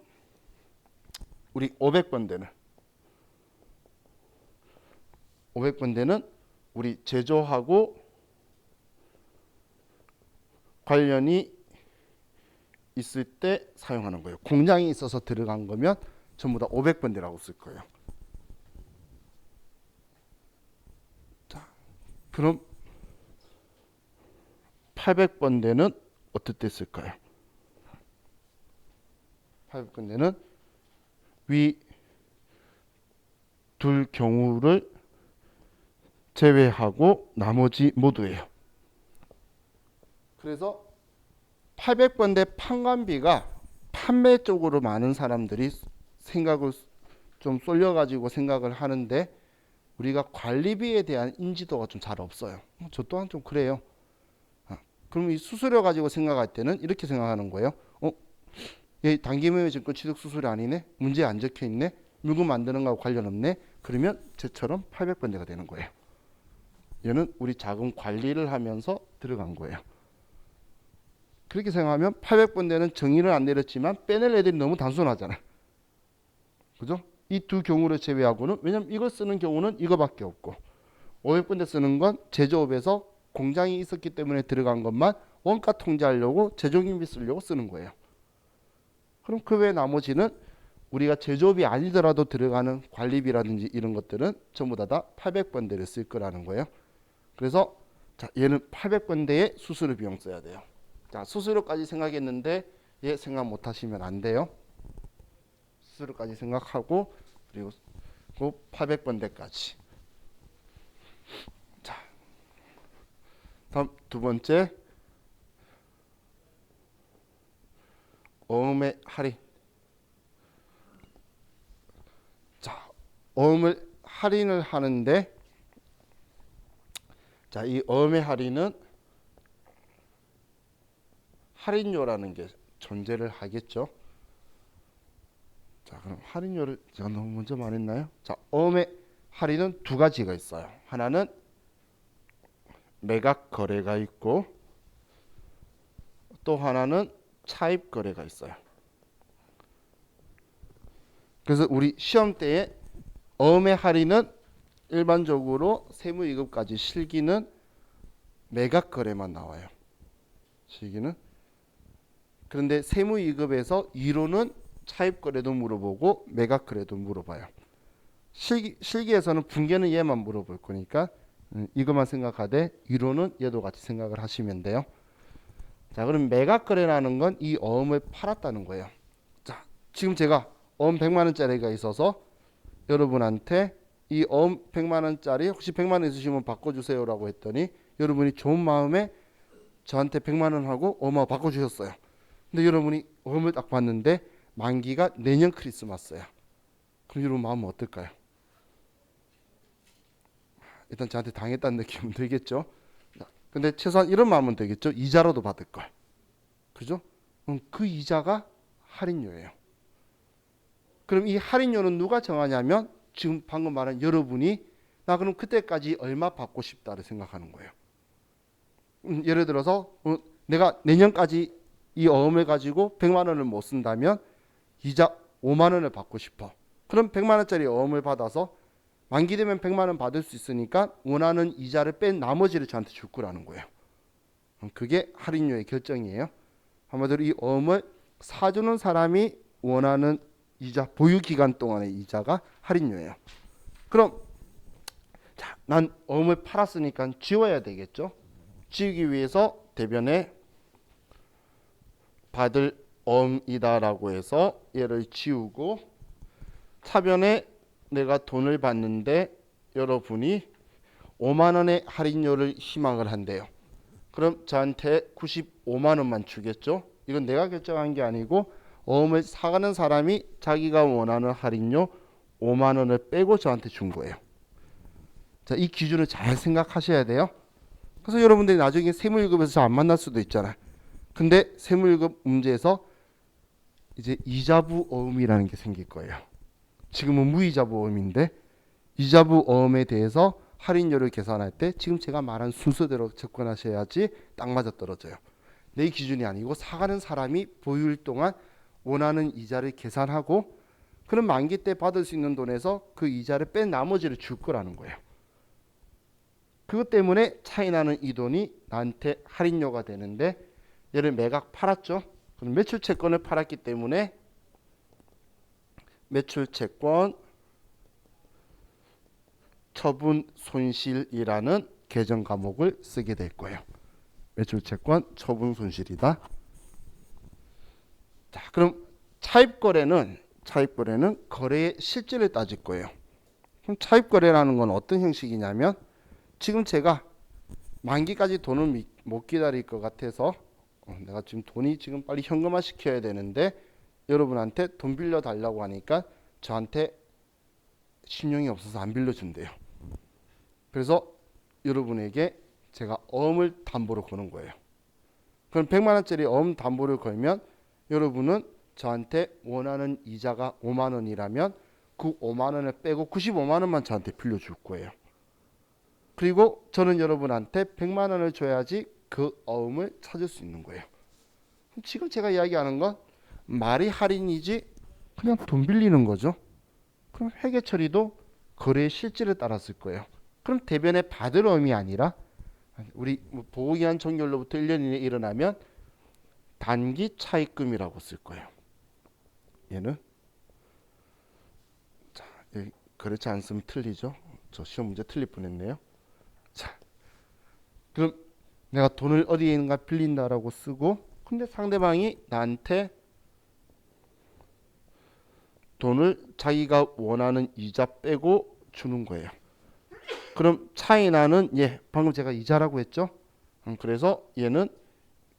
우리 500번대는 우리 제조하고 관련이 있을 때 사용하는 거예요. 공장이 있어서 들어간 거면 전부 다 500번대라고 쓸 거예요. 자, 그럼 800번대는 어떨 때 쓸까요? 800번대는 위 둘 경우를 제외하고 나머지 모두예요. 그래서 800번대 판관비가 판매 쪽으로 많은 사람들이 생각을 좀 쏠려가지고 생각을 하는데 우리가 관리비에 대한 인지도가 좀 잘 없어요. 저 또한 좀 그래요. 그럼 이 수수료 가지고 생각할 때는 이렇게 생각하는 거예요. 얘 단기매매 증권 취득 수수료 아니네? 문제에 안 적혀 있네? 물건 만드는 거하고 관련 없네? 그러면 쟤처럼 800번대가 되는 거예요. 얘는 우리 자금 관리를 하면서 들어간 거예요. 그렇게 생각하면 800번대는 정의를 안 내렸지만 빼낼 애들이 너무 단순하잖아요. 그죠? 이 두 경우를 제외하고는, 왜냐면 이걸 쓰는 경우는 이거밖에 없고 500번대 쓰는 건 제조업에서 공장이 있었기 때문에 들어간 것만 원가 통제하려고 제조기비 쓰려고 쓰는 거예요. 그럼 그 외 나머지는 우리가 제조업이 아니더라도 들어가는 관리비라든지 이런 것들은 전부 다 800번대를 쓸 거라는 거예요. 그래서 자, 얘는 800번대에 수수료 비용 써야 돼요. 자, 수수료까지 생각했는데 얘 생각 못 하시면 안 돼요. 수수료까지 생각하고 그리고 800번대까지. 자, 다음 두 번째 어음의 할인. 자, 어음을 할인을 하는데 자, 이 어음의 할인은 할인료라는 게 존재를 하겠죠. 자, 그럼 할인료를 제가 너무 먼저 말했나요? 자, 어음의 할인은 두 가지가 있어요. 하나는 매각 거래가 있고 또 하나는 차입 거래가 있어요. 그래서 우리 시험 때에 어음의 할인은 일반적으로 세무이급까지 실기는 매각 거래만 나와요. 실기는. 그런데 세무이급에서 이론은 차입 거래도 물어보고 매각 거래도 물어봐요. 실기에서는 분계는 얘만 물어볼 거니까 이것만 생각하되 이론은 얘도 같이 생각을 하시면 돼요. 자, 그럼 매각 거래라는 건 이 어음을 팔았다는 거예요. 자, 지금 제가 어음 100만 원짜리가 있어서 여러분한테 이 어음 100만 원짜리 혹시 100만 원 있으시면 바꿔주세요라고 했더니 여러분이 좋은 마음에 저한테 100만 원 하고 어음하고 바꿔주셨어요. 근데 여러분이 어음을 딱 봤는데 만기가 내년 크리스마스야. 그럼 여러분 마음은 어떨까요? 일단 저한테 당했다는 느낌은 들겠죠. 근데 최소한 이런 마음은 되겠죠. 이자로도 받을 걸. 그죠? 그럼 그 이자가 할인료예요. 그럼 이 할인료는 누가 정하냐면 지금 방금 말한 여러분이 나 그럼 그때까지 얼마 받고 싶다를 생각하는 거예요. 예를 들어서 내가 내년까지 이 어음을 가지고 100만 원을 못 쓴다면 이자 5만 원을 받고 싶어. 그럼 100만 원짜리 어음을 받아서 만기 되면 100만 원 받을 수 있으니까 원하는 이자를 뺀 나머지를 저한테 줄 거라는 거예요. 그게 할인료의 결정이에요. 한마디로 이 어음을 사주는 사람이 원하는 이자, 보유 기간 동안의 이자가 할인료예요. 그럼 자, 난 어음을 팔았으니까 지워야 되겠죠. 지우기 위해서 대변에 받을 어음이다라고 해서 얘를 지우고 차변에 내가 돈을 받는데 여러분이 5만 원의 할인료를 희망을 한대요. 그럼 저한테 95만 원만 주겠죠. 이건 내가 결정한 게 아니고 어음을 사가는 사람이 자기가 원하는 할인료 5만 원을 빼고 저한테 준 거예요. 자, 이 기준을 잘 생각하셔야 돼요. 그래서 여러분들이 나중에 세무일급에서 잘 안 만날 수도 있잖아요. 근데 세무일급 문제에서 이제 이자부 어음이라는 게 생길 거예요. 지금은 무이자부 어음인데 이자부 어음에 대해서 할인율을 계산할 때 지금 제가 말한 순서대로 접근하셔야지 딱 맞아 떨어져요. 내 기준이 아니고 사가는 사람이 보유일 동안 원하는 이자를 계산하고 그럼 만기 때 받을 수 있는 돈에서 그 이자를 뺀 나머지를 줄 거라는 거예요. 그것 때문에 차이 나는 이 돈이 나한테 할인료가 되는데 얘를 매각 팔았죠. 그럼 매출채권을 팔았기 때문에 매출채권 처분 손실이라는 계정 과목을 쓰게 될 거예요. 매출채권 처분 손실이다. 자, 그럼 차입거래는 거래의 실질을 따질 거예요. 그럼 차입거래라는 건 어떤 형식이냐면 지금 제가 만기까지 돈을 못 기다릴 것 같아서 내가 지금 돈이 지금 빨리 현금화 시켜야 되는데 여러분한테 돈 빌려 달라고 하니까 저한테 신용이 없어서 안 빌려준대요. 그래서 여러분에게 제가 어음을 담보로 거는 거예요. 그럼 100만 원짜리 어음 담보를 걸면 여러분은 저한테 원하는 이자가 5만 원이라면 그 5만 원을 빼고 95만 원만 저한테 빌려줄 거예요. 그리고 저는 여러분한테 100만 원을 줘야지 그 어음을 찾을 수 있는 거예요. 지금 제가 이야기하는 건 말이 할인이지 그냥 돈 빌리는 거죠. 그럼 회계 처리도 거래의 실질을 따랐을 거예요. 그럼 대변에 받을 어음이 아니라 우리 보호기한 종결로부터 1년 이내에 일어나면 단기 차입금이라고 쓸 거예요. 얘는 자, 그렇지 않으면 틀리죠. 저 시험 문제 틀릴 뻔했네요. 자, 그럼 내가 돈을 어디에 있는가 빌린다라고 쓰고 근데 상대방이 나한테 돈을 자기가 원하는 이자 빼고 주는 거예요. 그럼 차이 나는 방금 제가 이자라고 했죠. 그래서 얘는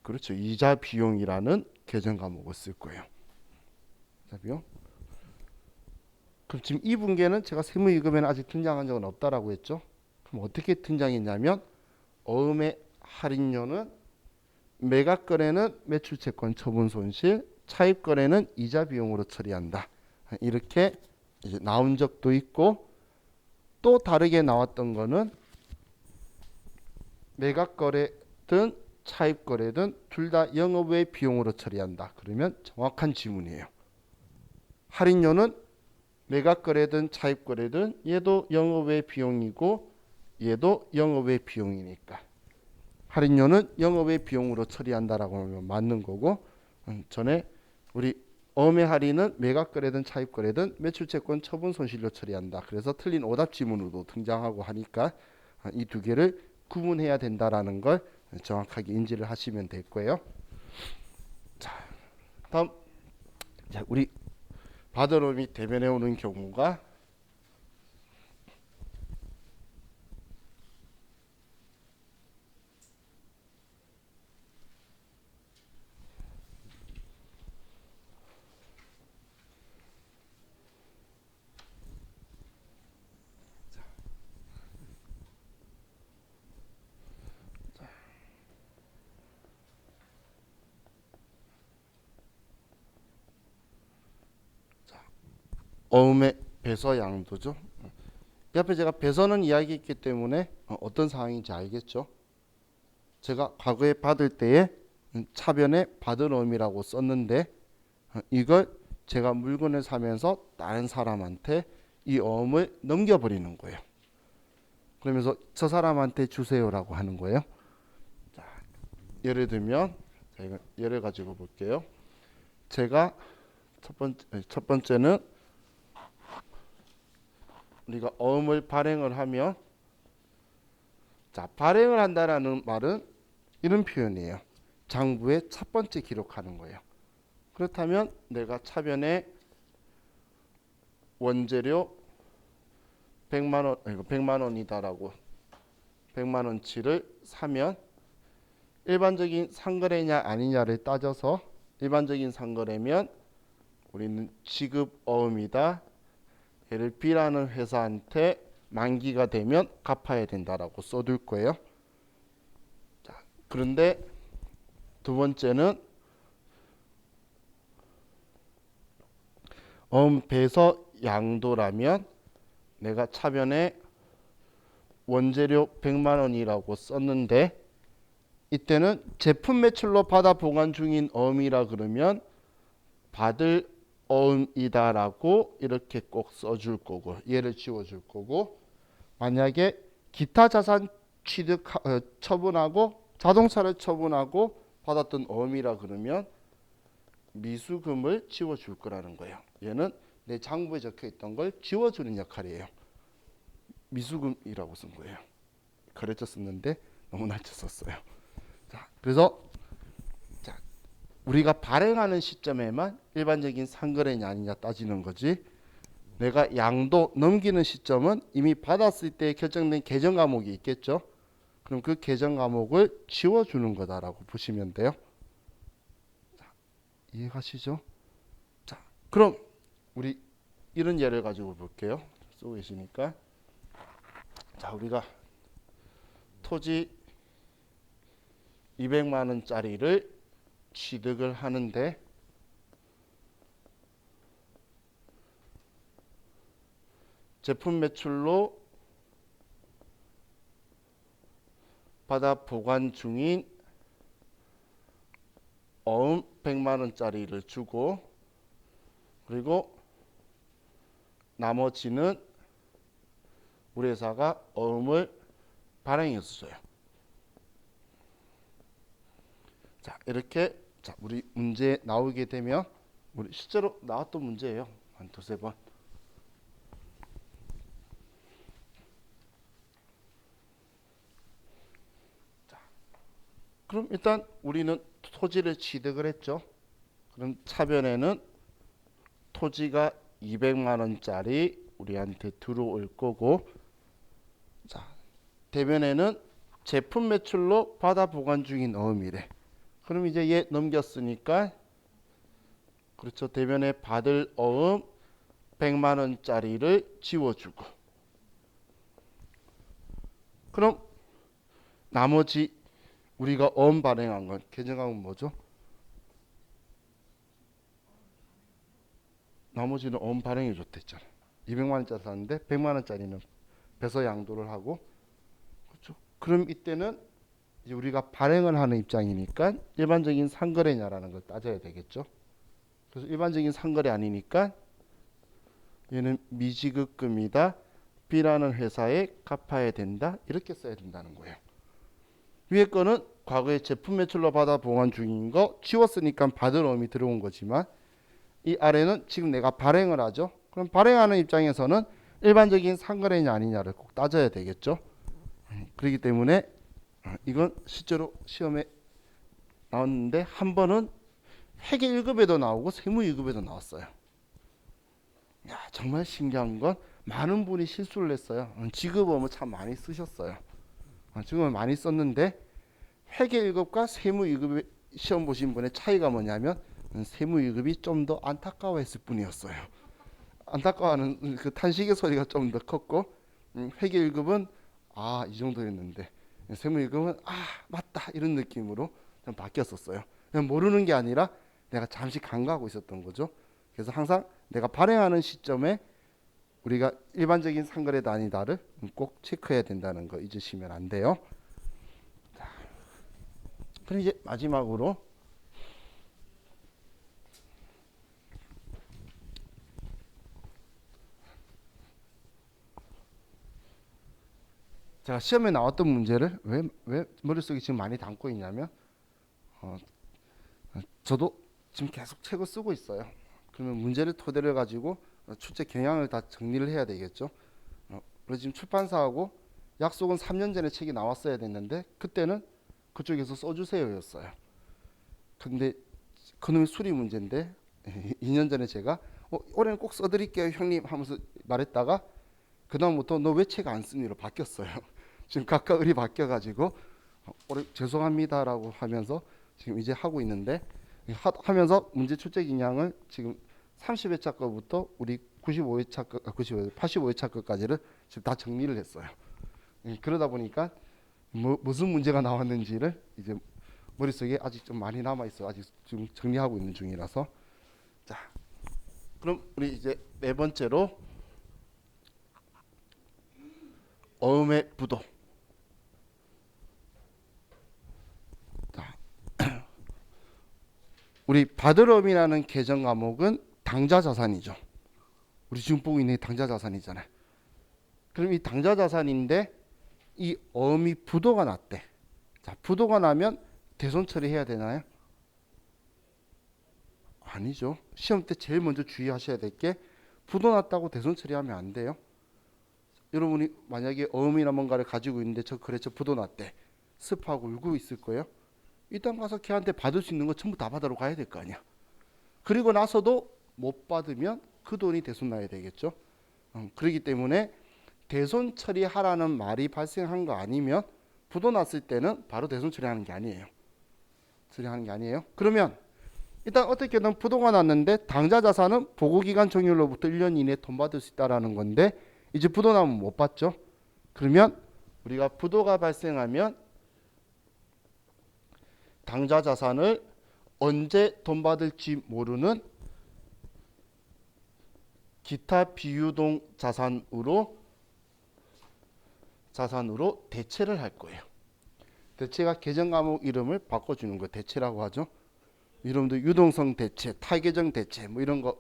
그렇죠. 이자 비용이라는 계정 과목을 쓸 거예요. 이자 비용. 그럼 지금 이 분계는 제가 세무이금에는 아직 등장한 적은 없다라고 했죠. 그럼 어떻게 등장했냐면 어음의 할인료는 매각거래는 매출채권 처분 손실, 차입거래는 이자 비용으로 처리한다. 이렇게 이제 나온 적도 있고 또 다르게 나왔던 거는 매각거래든 차입거래든 둘 다 영업외 비용으로 처리한다. 그러면 정확한 지문이에요. 할인료는 매각거래든 차입거래든 얘도 영업외 비용이고 얘도 영업외 비용이니까 할인료는 영업외 비용으로 처리한다라고 하면 맞는 거고 전에 우리 어음의 할인은 매각거래든 차입거래든 매출채권 처분 손실로 처리한다. 그래서 틀린 오답 지문으로도 등장하고 하니까 이 두 개를 구분해야 된다라는 걸 정확하게 인지를 하시면 될 거예요. 자, 다음 우리 받으러미 대변해 오는 경우가 어음의 배서 양도죠. 옆에 제가 배서는 이야기했기 때문에 어떤 상황인지 알겠죠. 제가 과거에 받을 때에 차변에 받은 어음이라고 썼는데 이걸 제가 물건을 사면서 다른 사람한테 이 어음을 넘겨버리는 거예요. 그러면서 저 사람한테 주세요라고 하는 거예요. 자, 예를 들면 제가 예를 가지고 볼게요. 제가 첫 번째는 우리가 어음을 발행을 하면 자, 발행을 한다라는 말은 이런 표현이에요. 장부에 첫 번째 기록하는 거예요. 그렇다면 내가 차변에 원재료 100만 원, 이거 100만 원이다라고 100만 원치를 사면 일반적인 상거래냐 아니냐를 따져서 일반적인 상거래면 우리는 지급 어음이다. 얘를 B라는 회사한테 만기가 되면 갚아야 된다라고 써둘 거예요. 자, 그런데 두 번째는 배서 양도라면 내가 차변에 원재료 100만 원이라고 썼는데 이때는 제품 매출로 받아 보관 중인 어음이라 그러면 받을 어음이다라고 이렇게 꼭 써줄 거고 얘를 지워줄 거고, 만약에 기타 자산 처분하고 자동차를 처분하고 받았던 어음이라 그러면 미수금을 지워줄 거라는 거예요. 얘는 내 장부에 적혀 있던 걸 지워주는 역할이에요. 미수금이라고 쓴 거예요. 거래처 썼는데 너무 날짜 썼어요. 자, 그래서 자, 우리가 발행하는 시점에만 일반적인 상거래냐 아니냐 따지는 거지, 내가 양도 넘기는 시점은 이미 받았을 때 결정된 계정 과목이 있겠죠. 그럼 그 계정 과목을 지워주는 거다라고 보시면 돼요. 자, 이해가시죠? 자, 그럼 우리 이런 예를 가지고 볼게요. 쓰고 계시니까. 자, 우리가 토지 200만 원짜리를 취득을 하는데 제품 매출로 받아 보관 중인 어음 100만 원짜리를 주고, 그리고 나머지는 우리 회사가 어음을 발행해서 줘요. 자, 이렇게 자, 우리 문제 나오게 되면 우리 실제로 나왔던 문제예요. 한 두세 번. 자, 그럼 일단 우리는 토지를 취득을 했죠. 그럼 차변에는 토지가 200만 원짜리 우리한테 들어올 거고, 자, 대변에는 제품 매출로 받아 보관 중인 어음이래. 그럼 이제 얘 넘겼으니까, 그렇죠, 대변에 받을 어음 100만 원짜리를 지워주고, 그럼 나머지 우리가 어음 발행한 건 계정하면 뭐죠? 나머지는 어음 발행해 줬댔잖아. 200만 원짜리 샀는데 100만 원짜리는 배서 양도를 하고, 그렇죠? 그럼 이때는 이제 우리가 발행을 하는 입장이니까 일반적인 상거래냐라는 걸 따져야 되겠죠. 그래서 일반적인 상거래 아니니까 얘는 미지급금이다. B라는 회사에 갚아야 된다. 이렇게 써야 된다는 거예요. 위에 거는 과거에 제품 매출로 받아 보관 중인 거 지웠으니까 받을 어음이 들어온 거지만, 이 아래는 지금 내가 발행을 하죠. 그럼 발행하는 입장에서는 일반적인 상거래냐 아니냐를 꼭 따져야 되겠죠. 그렇기 때문에 이건 실제로 시험에 나왔는데 한 번은 회계 1급에도 나오고 세무 2급에도 나왔어요. 야, 정말 신기한 건 많은 분이 실수를 했어요. 지급어무 참 많이 쓰셨어요. 지금은 많이 썼는데 회계 1급과 세무 2급 시험 보신 분의 차이가 뭐냐면 세무 2급이 좀 더 안타까워했을 뿐이었어요. 안타까워하는 그 탄식의 소리가 좀 더 컸고, 회계 1급은 아, 이 정도였는데 세무 2급은 아, 맞다 이런 느낌으로 좀 바뀌었었어요. 그냥 모르는 게 아니라 내가 잠시 간과하고 있었던 거죠. 그래서 항상 내가 발행하는 시점에 우리가 일반적인 상거래다 아니다를 꼭 체크해야 된다는 거 잊으시면 안 돼요. 자, 그럼 이제 마지막으로 제가 시험에 나왔던 문제를 왜 머릿속에 지금 많이 담고 있냐면, 저도 지금 계속 책을 쓰고 있어요. 그러면 문제를 토대로 가지고 출제 경향을 다 정리를 해야 되겠죠. 그래서 지금 출판사하고 약속은 3년 전에 책이 나왔어야 됐는데 그때는 그쪽에서 써주세요였어요. 근데 그놈의 수리 문제인데 2년 전에 제가 올해는 꼭 써드릴게요 형님 하면서 말했다가 그 다음부터 너 왜 책 안 쓰니로 바뀌었어요. 지금 각각 을이 바뀌어가지고 올해 죄송합니다라고 하면서 지금 이제 하고 있는데, 하면서 문제 출제 기량을 지금 30회차 거부터 우리 95회차 거, 85회차 거까지를 지금 다 정리를 했어요. 그러다 보니까 무슨 문제가 나왔는지를 이제 머릿속에 아직 좀 많이 남아 있어. 아직 지금 정리하고 있는 중이라서. 자, 그럼 우리 이제 네 번째로 어음의 부도. 자, 우리 바드럼이라는 계정 과목은 당좌 자산이죠. 우리 지금 보고 있는 게 당좌 자산이잖아요. 그럼 이 당좌 자산인데 이 어음이 부도가 났대. 자, 부도가 나면 대손 처리해야 되나요? 아니죠. 시험 때 제일 먼저 주의하셔야 될 게 부도 났다고 대손 처리하면 안 돼요. 여러분이 만약에 어음이나 뭔가를 가지고 있는데 저 그래 저 부도 났대. 습하고 울고 있을 거예요. 일단 가서 걔한테 받을 수 있는 거 전부 다 받으러 가야 될 거 아니야. 그리고 나서도 못 받으면 그 돈이 대손 나야 되겠죠. 그렇기 때문에 대손 처리하라는 말이 발생한 거 아니면 부도 났을 때는 바로 대손 처리하는 게 아니에요. 처리하는 게 아니에요. 그러면 일단 어떻게든 부도가 났는데 당좌 자산은 보고기간 종료로부터 1년 이내에 돈 받을 수 있다라는 건데 이제 부도 나면 못 받죠. 그러면 우리가 부도가 발생하면 당좌 자산을 언제 돈 받을지 모르는 기타 비유동 자산으로 대체를 할 거예요. 대체가 계정 과목 이름을 바꿔주는 거 대체라고 하죠. 여러분들 유동성 대체, 타계정 대체 뭐 이런 거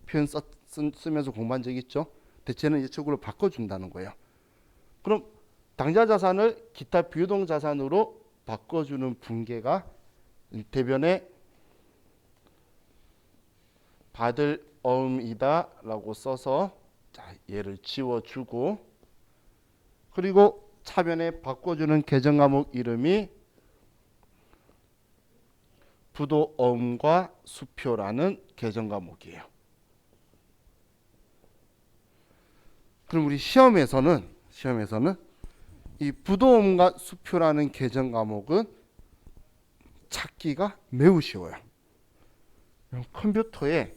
표현 쓰면서 공부한 적 있죠. 대체는 이쪽으로 바꿔준다는 거예요. 그럼 당좌 자산을 기타 비유동 자산으로 바꿔주는 분계가 대변에 받을 어음이다라고 써서 자, 얘를 지워주고 그리고 차변에 바꿔주는 계정 과목 이름이 부도 어음과 수표라는 계정 과목이에요. 그럼 우리 시험에서는 이 부도 어음과 수표라는 계정 과목은 찾기가 매우 쉬워요. 컴퓨터에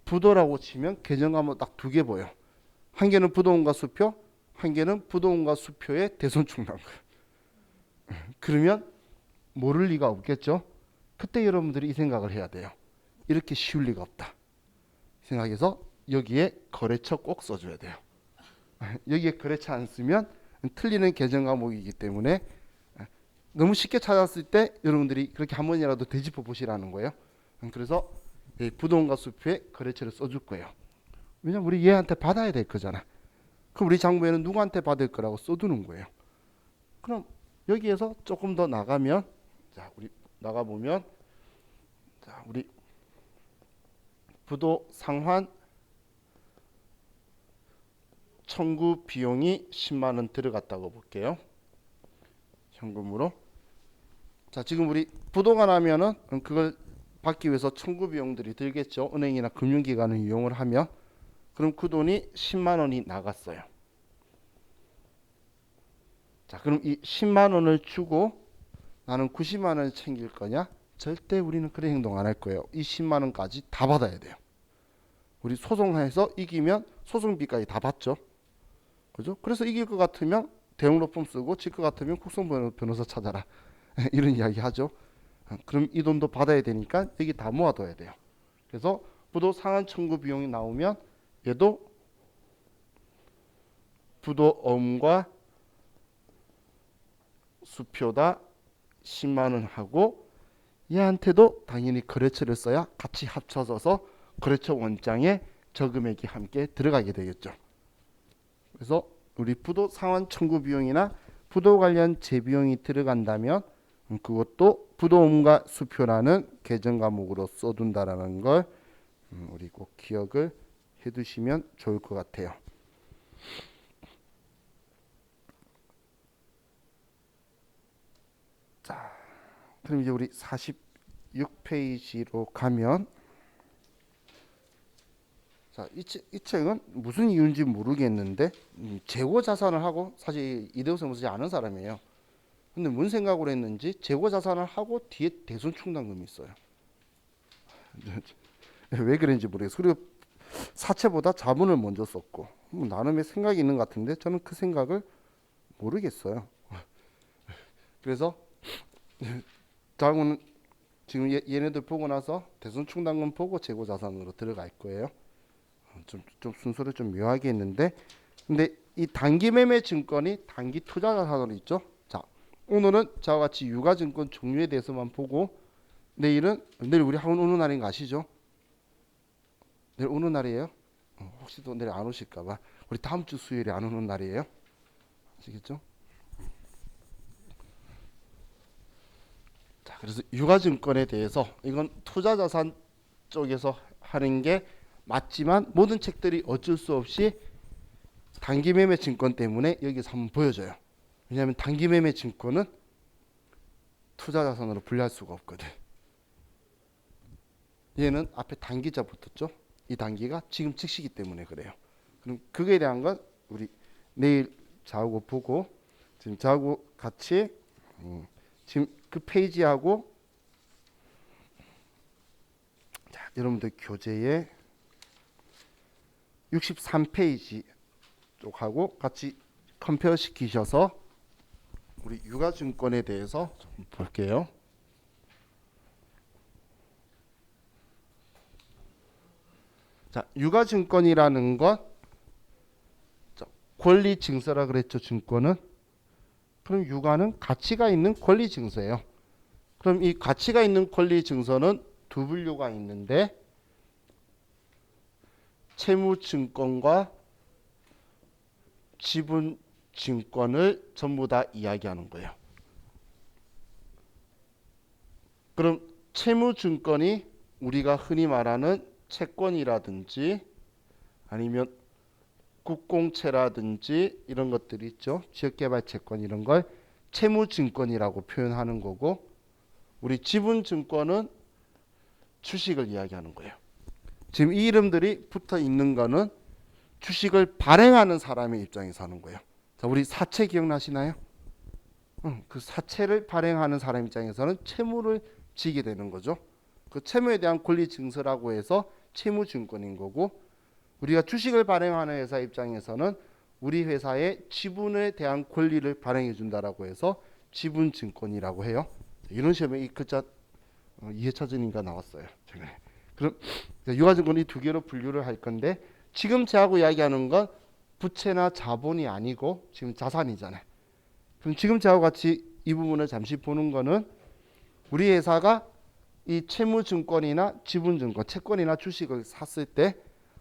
부도라고 치면 계정 과목 딱 두 개 보여. 한 개는 부도 어음과 수표, 한 개는 부도 어음과 수표의 대손 충당. 그러면 모를 리가 없겠죠. 그때 여러분들이 이 생각을 해야 돼요. 이렇게 쉬울 리가 없다. 생각해서 여기에 거래처 꼭 써줘야 돼요. 여기에 거래처 안 쓰면 틀리는 계정 과목이기 때문에 너무 쉽게 찾았을 때 여러분들이 그렇게 한 번이라도 되짚어 보시라는 거예요. 그래서 부동과 수표에 거래처를 써줄 거예요. 왜냐면 우리 얘한테 받아야 될 거잖아. 그럼 우리 장부에는 누구한테 받을 거라고 써두는 거예요. 그럼 여기에서 조금 더 나가면 자 우리 나가보면 자 우리 부도 상환 청구 비용이 10만 원 들어갔다고 볼게요. 현금으로. 자 지금 우리 부도가 나면은 그걸 받기 위해서 청구 비용들이 들겠죠. 은행이나 금융기관을 이용을 하면 그럼 그 돈이 10만 원이 나갔어요. 자 그럼 이 10만 원을 주고 나는 90만 원을 챙길 거냐? 절대 우리는 그런 행동 안 할 거예요. 이 10만 원까지 다 받아야 돼요. 우리 소송해서 이기면 소송비까지 다 받죠. 그죠? 그래서 이길 것 같으면 대응 로펌 쓰고 질 것 같으면 국선 변호사 찾아라. 이런 이야기 하죠. 그럼 이 돈도 받아야 되니까 여기 다 모아둬야 돼요. 그래서 부도 상환 청구 비용이 나오면 얘도 부도 어음과 수표다 10만 원 하고 얘한테도 당연히 거래처를 써야 같이 합쳐져서 거래처 원장에 저금액이 함께 들어가게 되겠죠. 그래서 우리 부도 상환 청구 비용이나 부도 관련 재비용이 들어간다면 그것도 부도음과 수표라는 계정 과목으로 써둔다라는 걸 우리 꼭 기억을 해두시면 좋을 것 같아요. 자, 그럼 이제 우리 46페이지로 가면 자, 이 책은 무슨 이유인지 모르겠는데 재고 자산을 하고 사실 이대호 무지 아는 사람이에요. 근데 뭔 생각으로 했는지 재고 자산을 하고 뒤에 대손 충당금이 있어요. 왜 그런지 모르겠어요. 그리고 사채보다 자본을 먼저 썼고 나름의 생각이 있는 것 같은데 저는 그 생각을 모르겠어요. 그래서 다음은 지금 얘네들 보고 나서 대손 충당금 보고 재고 자산으로 들어갈 거예요. 좀 순서를 좀 묘하게 했는데, 근데 이 단기 매매 증권이 단기 투자 자산으로 있죠. 자, 오늘은 저와 같이 유가증권 종류에 대해서만 보고, 내일 우리 학원 오는 날인 거 아시죠? 내일 오는 날이에요. 혹시 또 내일 안 오실까봐 우리 다음 주 수요일에 안 오는 날이에요. 아시겠죠? 자, 그래서 유가증권에 대해서 이건 투자자산 쪽에서 하는 게 맞지만 모든 책들이 어쩔 수 없이 단기 매매 증권 때문에 여기서 한번 보여줘요. 왜냐하면 단기 매매 증권은 투자자산으로 분류할 수가 없거든. 얘는 앞에 단기자 붙었죠. 이 단기가 지금 즉시기 때문에 그래요. 그럼 그거에 대한 건 우리 내일 저하고 보고, 지금 저하고 같이 지금 그 페이지하고, 자, 여러분들 교재에 63페이지 쪽하고 같이 컴페어 시키셔서 우리 유가증권에 대해서 좀 볼게요. 자, 유가증권이라는 건 권리 증서라 그랬죠. 증권은. 그럼 유가는 가치가 있는 권리 증서예요. 그럼 이 가치가 있는 권리 증서는 두 분류가 있는데, 채무 증권과 지분 증권을 전부 다 이야기하는 거예요. 그럼 채무 증권이 우리가 흔히 말하는 채권이라든지 아니면 국공채라든지 이런 것들이 있죠. 지역개발 채권 이런 걸 채무증권이라고 표현하는 거고, 우리 지분증권은 주식을 이야기하는 거예요. 지금 이 이름들이 붙어 있는 거는 주식을 발행하는 사람의 입장에서 하는 거예요. 자, 우리 사채 기억나시나요? 그 사채를 발행하는 사람 입장에서는 채무를 지게 되는 거죠. 그 채무에 대한 권리 증서라고 해서 채무증권인 거고, 우리가 주식을 발행하는 회사 입장에서는 우리 회사의 지분에 대한 권리를 발행해 준다라고 해서 지분증권이라고 해요. 이런 시험에 이 글자 이해차전인가 나왔어요. 최근에. 그럼 유가증권 이 두 개로 분류를 할 건데, 지금 제하고 이야기하는 건 부채나 자본이 아니고 지금 자산이잖아요. 그럼 지금 제하고 같이 이 부분을 잠시 보는 거는, 우리 회사가 이 채무증권이나 지분증권, 채권이나 주식을 샀을 때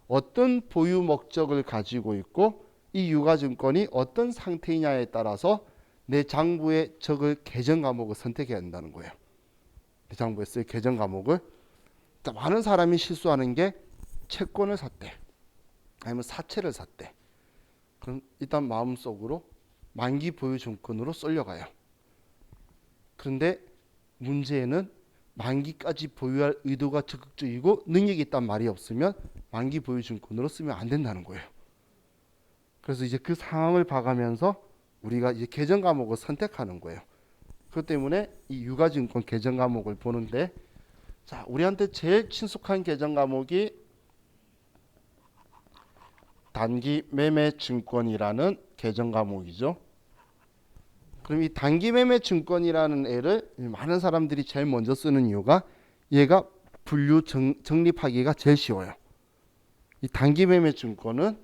어떤 보유 목적을 가지고 있고, 이 유가증권이 어떤 상태이냐에 따라서 내 장부에 적을 계정 과목을 선택해야 한다는 거예요. 내 장부에 쓸 계정 과목을. 많은 사람이 실수하는 게 채권을 샀대, 아니면 사채를 샀대. 그럼 일단 마음속으로 만기 보유 증권으로 쏠려가요. 그런데 문제는 만기까지 보유할 의도가 적극적이고 능력이 있단 말이 없으면 만기 보유 증권으로 쓰면 안 된다는 거예요. 그래서 이제 그 상황을 봐가면서 우리가 이제 계정 과목을 선택하는 거예요. 그것 때문에 이 유가증권 계정 과목을 보는데, 자, 우리한테 제일 친숙한 계정 과목이 단기 매매 증권이라는 계정 과목이죠. 그럼 이 단기 매매 증권이라는 애를 많은 사람들이 제일 먼저 쓰는 이유가, 얘가 분류 정립하기가 제일 쉬워요. 이 단기 매매 증권은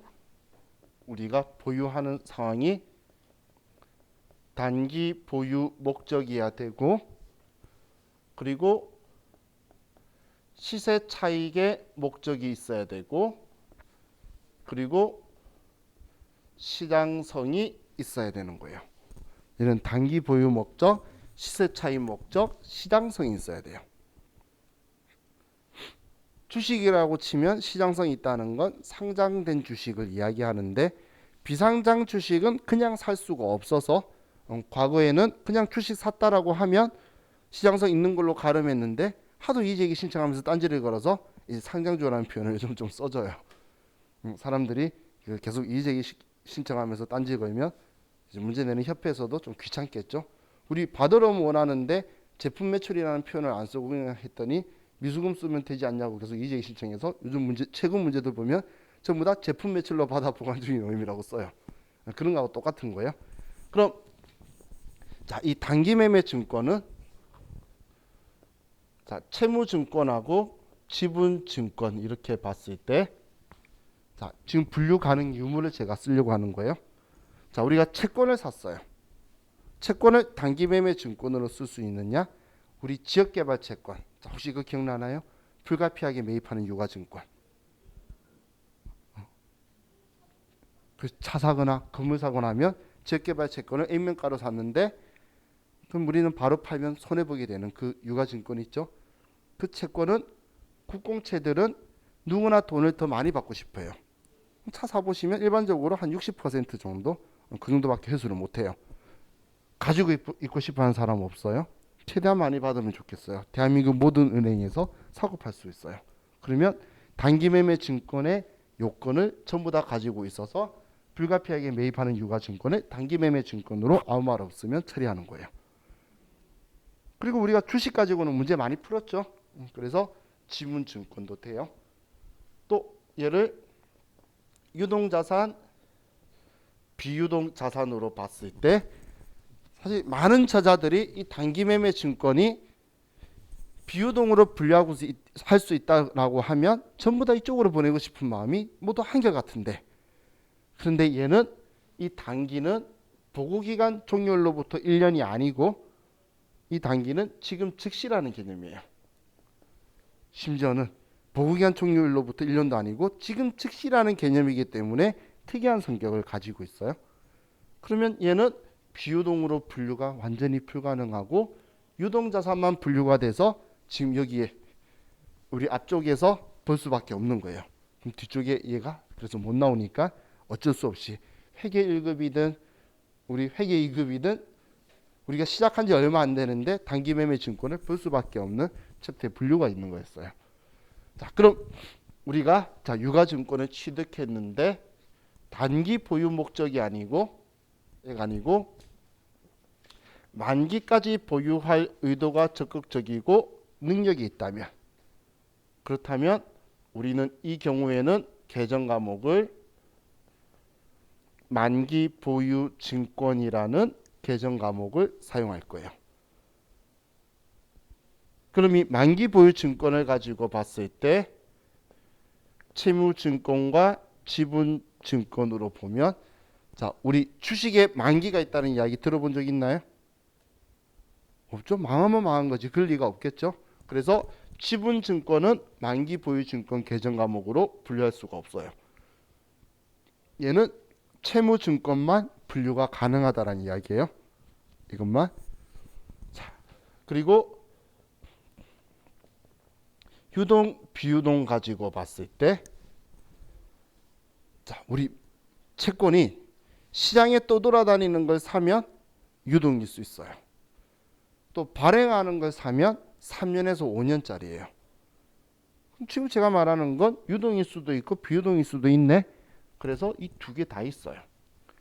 우리가 보유하는 상황이 단기 보유 목적이어야 되고, 그리고 시세 차익의 목적이 있어야 되고, 그리고 시장성이 있어야 되는 거예요. 이런 단기 보유 목적, 시세 차익 목적, 시장성이 있어야 돼요. 주식이라고 치면 시장성이 있다는 건 상장된 주식을 이야기하는데, 비상장 주식은 그냥 살 수가 없어서 과거에는 그냥 주식 샀다라고 하면 시장성 있는 걸로 가름했는데, 하도 이의제기 신청하면서 딴지를 걸어서 이제 상장주라는 표현을 요즘 좀 써줘요. 사람들이 계속 이의제기 신청하면서 딴지 걸면 이제 문제 내는 협회에서도 좀 귀찮겠죠. 우리 받으러 원하는데 제품 매출이라는 표현을 안 쓰고 그냥 했더니 미수금 쓰면 되지 않냐고 계속 이의제기 신청해서 요즘 문제, 최근 문제들 보면 전부 다 제품 매출로 받아 보관 중인 의미라고 써요. 그런 거하고 똑같은 거예요. 그럼 자, 이 단기 매매 증권은 자, 채무증권하고 지분증권 이렇게 봤을 때, 자, 지금 분류 가능 유무를 제가 쓰려고 하는 거예요. 자, 우리가 채권을 샀어요. 채권을 단기 매매 증권으로 쓸 수 있느냐? 우리 지역개발 채권. 자, 혹시 이거 기억나나요? 불가피하게 매입하는 유가증권. 그 차 사거나 건물 사거나 하면 지역개발 채권을 액면가로 샀는데 그럼 우리는 바로 팔면 손해보게 되는 그 유가증권 있죠? 그 채권은 국공채들은 누구나 돈을 더 많이 받고 싶어요. 차 사보시면 일반적으로 한 60% 정도? 그 정도밖에 회수를 못해요. 가지고 있고 싶어 하는 사람 없어요? 최대한 많이 받으면 좋겠어요. 대한민국 모든 은행에서 사고 팔 수 있어요. 그러면 단기 매매 증권의 요건을 전부 다 가지고 있어서 불가피하게 매입하는 유가증권을 단기 매매 증권으로 아무 말 없으면 처리하는 거예요. 그리고 우리가 주식 가지고는 문제 많이 풀었죠. 그래서 지문증권도 돼요. 또 얘를 유동자산, 비유동자산으로 봤을 때 사실 많은 저자들이 이 단기 매매 증권이 비유동으로 분류하고 할 수 있다라고 하면 전부 다 이쪽으로 보내고 싶은 마음이 모두 한결같은데, 그런데 얘는 이 단기는 보고기간 종료일로부터 1년이 아니고 이 단기는 지금 즉시라는 개념이에요. 심지어는 보고기간 종료일로부터 1년도 아니고 지금 즉시라는 개념이기 때문에 특이한 성격을 가지고 있어요. 그러면 얘는 비유동으로 분류가 완전히 불가능하고 유동자산만 분류가 돼서 지금 여기에 우리 앞쪽에서 볼 수밖에 없는 거예요. 그럼 뒤쪽에 얘가 그래서 못 나오니까 어쩔 수 없이 회계 1급이든 우리 회계 2급이든 우리가 시작한 지 얼마 안 되는데 단기 매매 증권을 볼 수밖에 없는 챕터에 분류가 있는 거였어요. 자, 그럼 우리가 유가증권을 취득했는데 단기 보유 목적이 아니고 만기까지 보유할 의도가 적극적이고 능력이 있다면, 그렇다면 우리는 이 경우에는 계정 과목을 만기 보유 증권이라는 계정 과목을 사용할 거예요. 그럼 이 만기 보유 증권을 가지고 봤을 때 채무증권과 지분증권으로 보면, 자, 우리 주식에 만기가 있다는 이야기 들어본 적 있나요? 없죠. 망하면 망한 거지. 그럴 리가 없겠죠. 그래서 지분증권은 만기 보유증권 계정 과목으로 분류할 수가 없어요. 얘는 채무증권만 분류가 가능하다는 이야기예요. 이것만. 자, 그리고 유동, 비유동 가지고 봤을 때, 자, 우리 채권이 시장에 떠돌아다니는 걸 사면 유동일 수 있어요. 또 발행하는 걸 사면 3년에서 5년짜리예요. 지금 제가 말하는 건 유동일 수도 있고 비유동일 수도 있네. 그래서 이 두 개 다 있어요.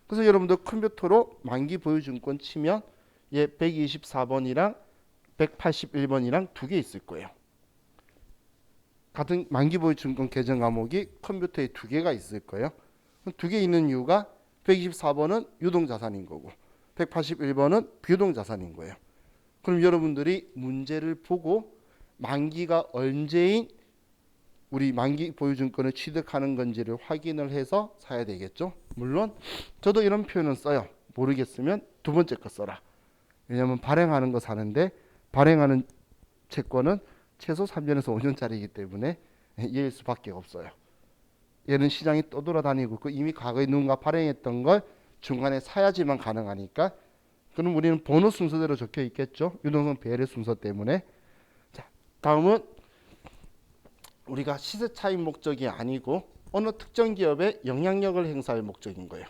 그래서 여러분들 컴퓨터로 만기 보유증권 치면 얘 124번이랑 181번이랑 두 개 있을 거예요. 같은 만기 보유증권 계정 과목이 컴퓨터에 두 개가 있을 거예요. 두 개 있는 이유가 124번은 유동자산인 거고 181번은 비유동자산인 거예요. 그럼 여러분들이 문제를 보고 만기가 언제인 우리 만기 보유증권을 취득하는 건지를 확인을 해서 사야 되겠죠. 물론 저도 이런 표현은 써요. 모르겠으면 두 번째 거 써라. 왜냐하면 발행하는 거 사는데 발행하는 채권은 최소 3년에서 5년짜리이기 때문에 얘일 수밖에 없어요. 얘는 시장이 떠돌아다니고 있고 이미 과거에 누군가 발행했던 걸 중간에 사야지만 가능하니까, 그럼 우리는 번호 순서대로 적혀 있겠죠. 유동성 배열의 순서 때문에. 자, 다음은 우리가 시세 차익 목적이 아니고 어느 특정 기업에 영향력을 행사할 목적인 거예요.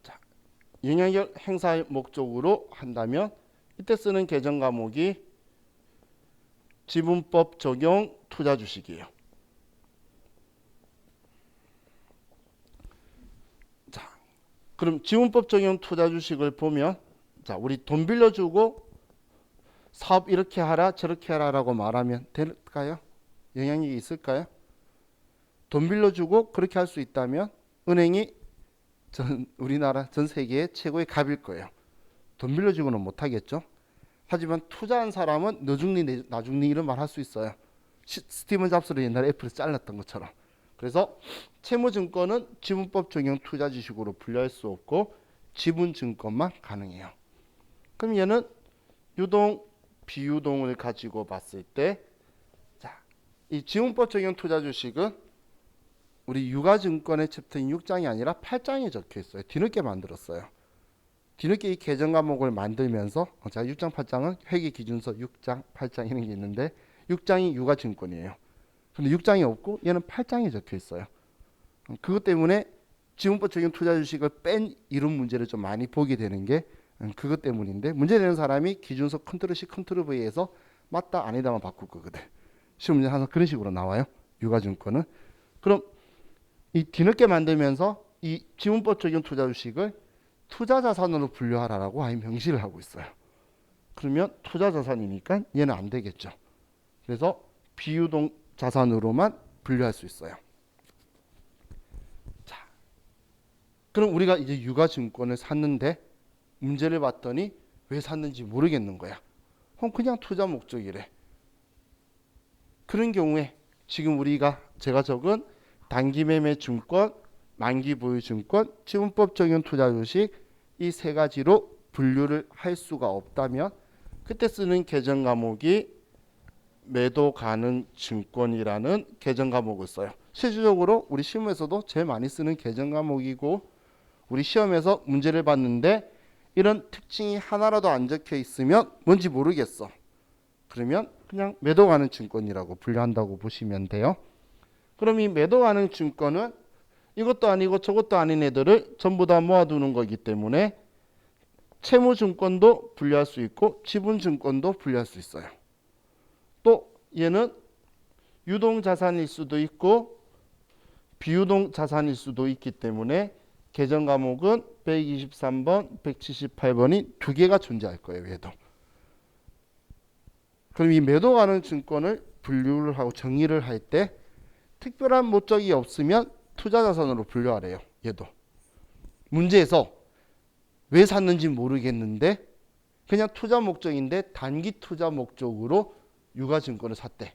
자, 영향력 행사할 목적으로 한다면 이때 쓰는 계정 과목이 지분법 적용 투자 주식이에요. 자, 그럼 지분법 적용 투자 주식을 보면, 자, 우리 돈 빌려주고 사업 이렇게 하라 저렇게 하라라고 말하면 될까요? 영향력이 있을까요? 돈 빌려주고 그렇게 할 수 있다면 은행이 우리나라 전 세계의 최고의 갑일 거예요. 돈 빌려주고는 못하겠죠. 하지만 투자한 사람은 너 죽니 나 죽니 이런 말 할 수 있어요. 스티븐 잡스를 옛날에 애플에서 잘랐던 것처럼. 그래서 채무증권은 지분법 적용 투자지식으로 분류할 수 없고 지분증권만 가능해요. 그럼 얘는 유동, 비유동을 가지고 봤을 때, 자, 이 지분법 적용 투자주식은 우리 유가증권의 챕터 6장이 아니라 8장에 적혀 있어요. 뒤늦게 만들었어요. 뒤늦게 이 개정 과목을 만들면서 자 6장 8장은 회계기준서 6장 8장 이런 게 있는데 6장이 유가증권이에요. 근데 6장이 없고 얘는 8장에 적혀 있어요. 그것 때문에 지분법 적용 투자주식을 뺀 이런 문제를 좀 많이 보게 되는 게 그것 때문인데, 문제 내는 사람이 기준서 컨트롤 C 컨트롤 V에서 맞다 아니다만 바꿀 거거든. 시험 문제 항상 그런 식으로 나와요. 유가증권은. 그럼 이 뒤늦게 만들면서 이 지분법 적용 투자주식을 투자자산으로 분류하라라고 아예 명시를 하고 있어요. 그러면 투자자산이니까 얘는 안 되겠죠. 그래서 비유동 자산으로만 분류할 수 있어요. 자, 그럼 우리가 이제 유가증권을 샀는데 문제를 봤더니 왜 샀는지 모르겠는 거야. 그냥 투자 목적이래. 그런 경우에 지금 제가 적은 단기매매 증권, 만기 보유 증권, 지분법 적용 투자 주식 이 세 가지로 분류를 할 수가 없다면 그때 쓰는 개정 과목이 매도 가능 증권이라는 개정 과목을 써요. 실질적으로 우리 시험에서도 제일 많이 쓰는 개정 과목이고, 우리 시험에서 문제를 봤는데 이런 특징이 하나라도 안 적혀 있으면 뭔지 모르겠어. 그러면 그냥 매도 가능 증권이라고 분류한다고 보시면 돼요. 그럼 이 매도 가능 증권은 이것도 아니고 저것도 아닌 애들을 전부 다 모아두는 거기 때문에 채무증권도 분류할 수 있고 지분증권도 분류할 수 있어요. 또 얘는 유동자산일 수도 있고 비유동자산일 수도 있기 때문에 개정 과목은 123번, 178번이 두 개가 존재할 거예요. 얘도. 그럼 이 매도 가능 증권을 분류를 하고 정의를 할 때 특별한 목적이 없으면 투자자산으로 분류하래요. 얘도. 문제에서 왜 샀는지 모르겠는데 그냥 투자 목적인데 단기 투자 목적으로 유가증권을 샀대.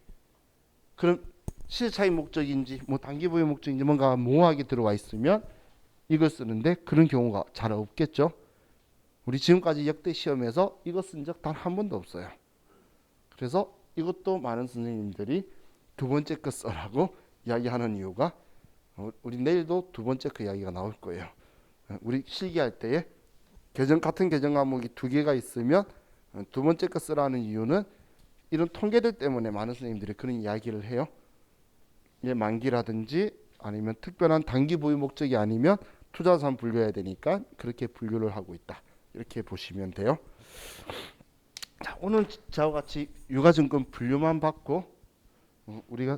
그럼 시세차익 목적인지 단기 보유 목적인지 뭔가 모호하게 들어와 있으면 이걸 쓰는데 그런 경우가 잘 없겠죠. 우리 지금까지 역대 시험에서 이거 쓴 적 단 한 번도 없어요. 그래서 이것도 많은 선생님들이 두 번째 거 써라고 이야기하는 이유가, 우리 내일도 두 번째 그 이야기가 나올 거예요. 우리 실기할 때에 같은 개정 과목이 두 개가 있으면 두 번째 거 쓰라는 이유는 이런 통계들 때문에 많은 선생님들이 그런 이야기를 해요. 얘 만기라든지 아니면 특별한 단기 보유 목적이 아니면 투자자산 분류해야 되니까 그렇게 분류를 하고 있다. 이렇게 보시면 돼요. 자, 오늘 저와 같이 유가증권 분류만 받고 우리가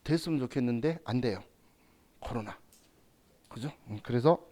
됐으면 좋겠는데 안 돼요. 코로나. 그죠? 그래서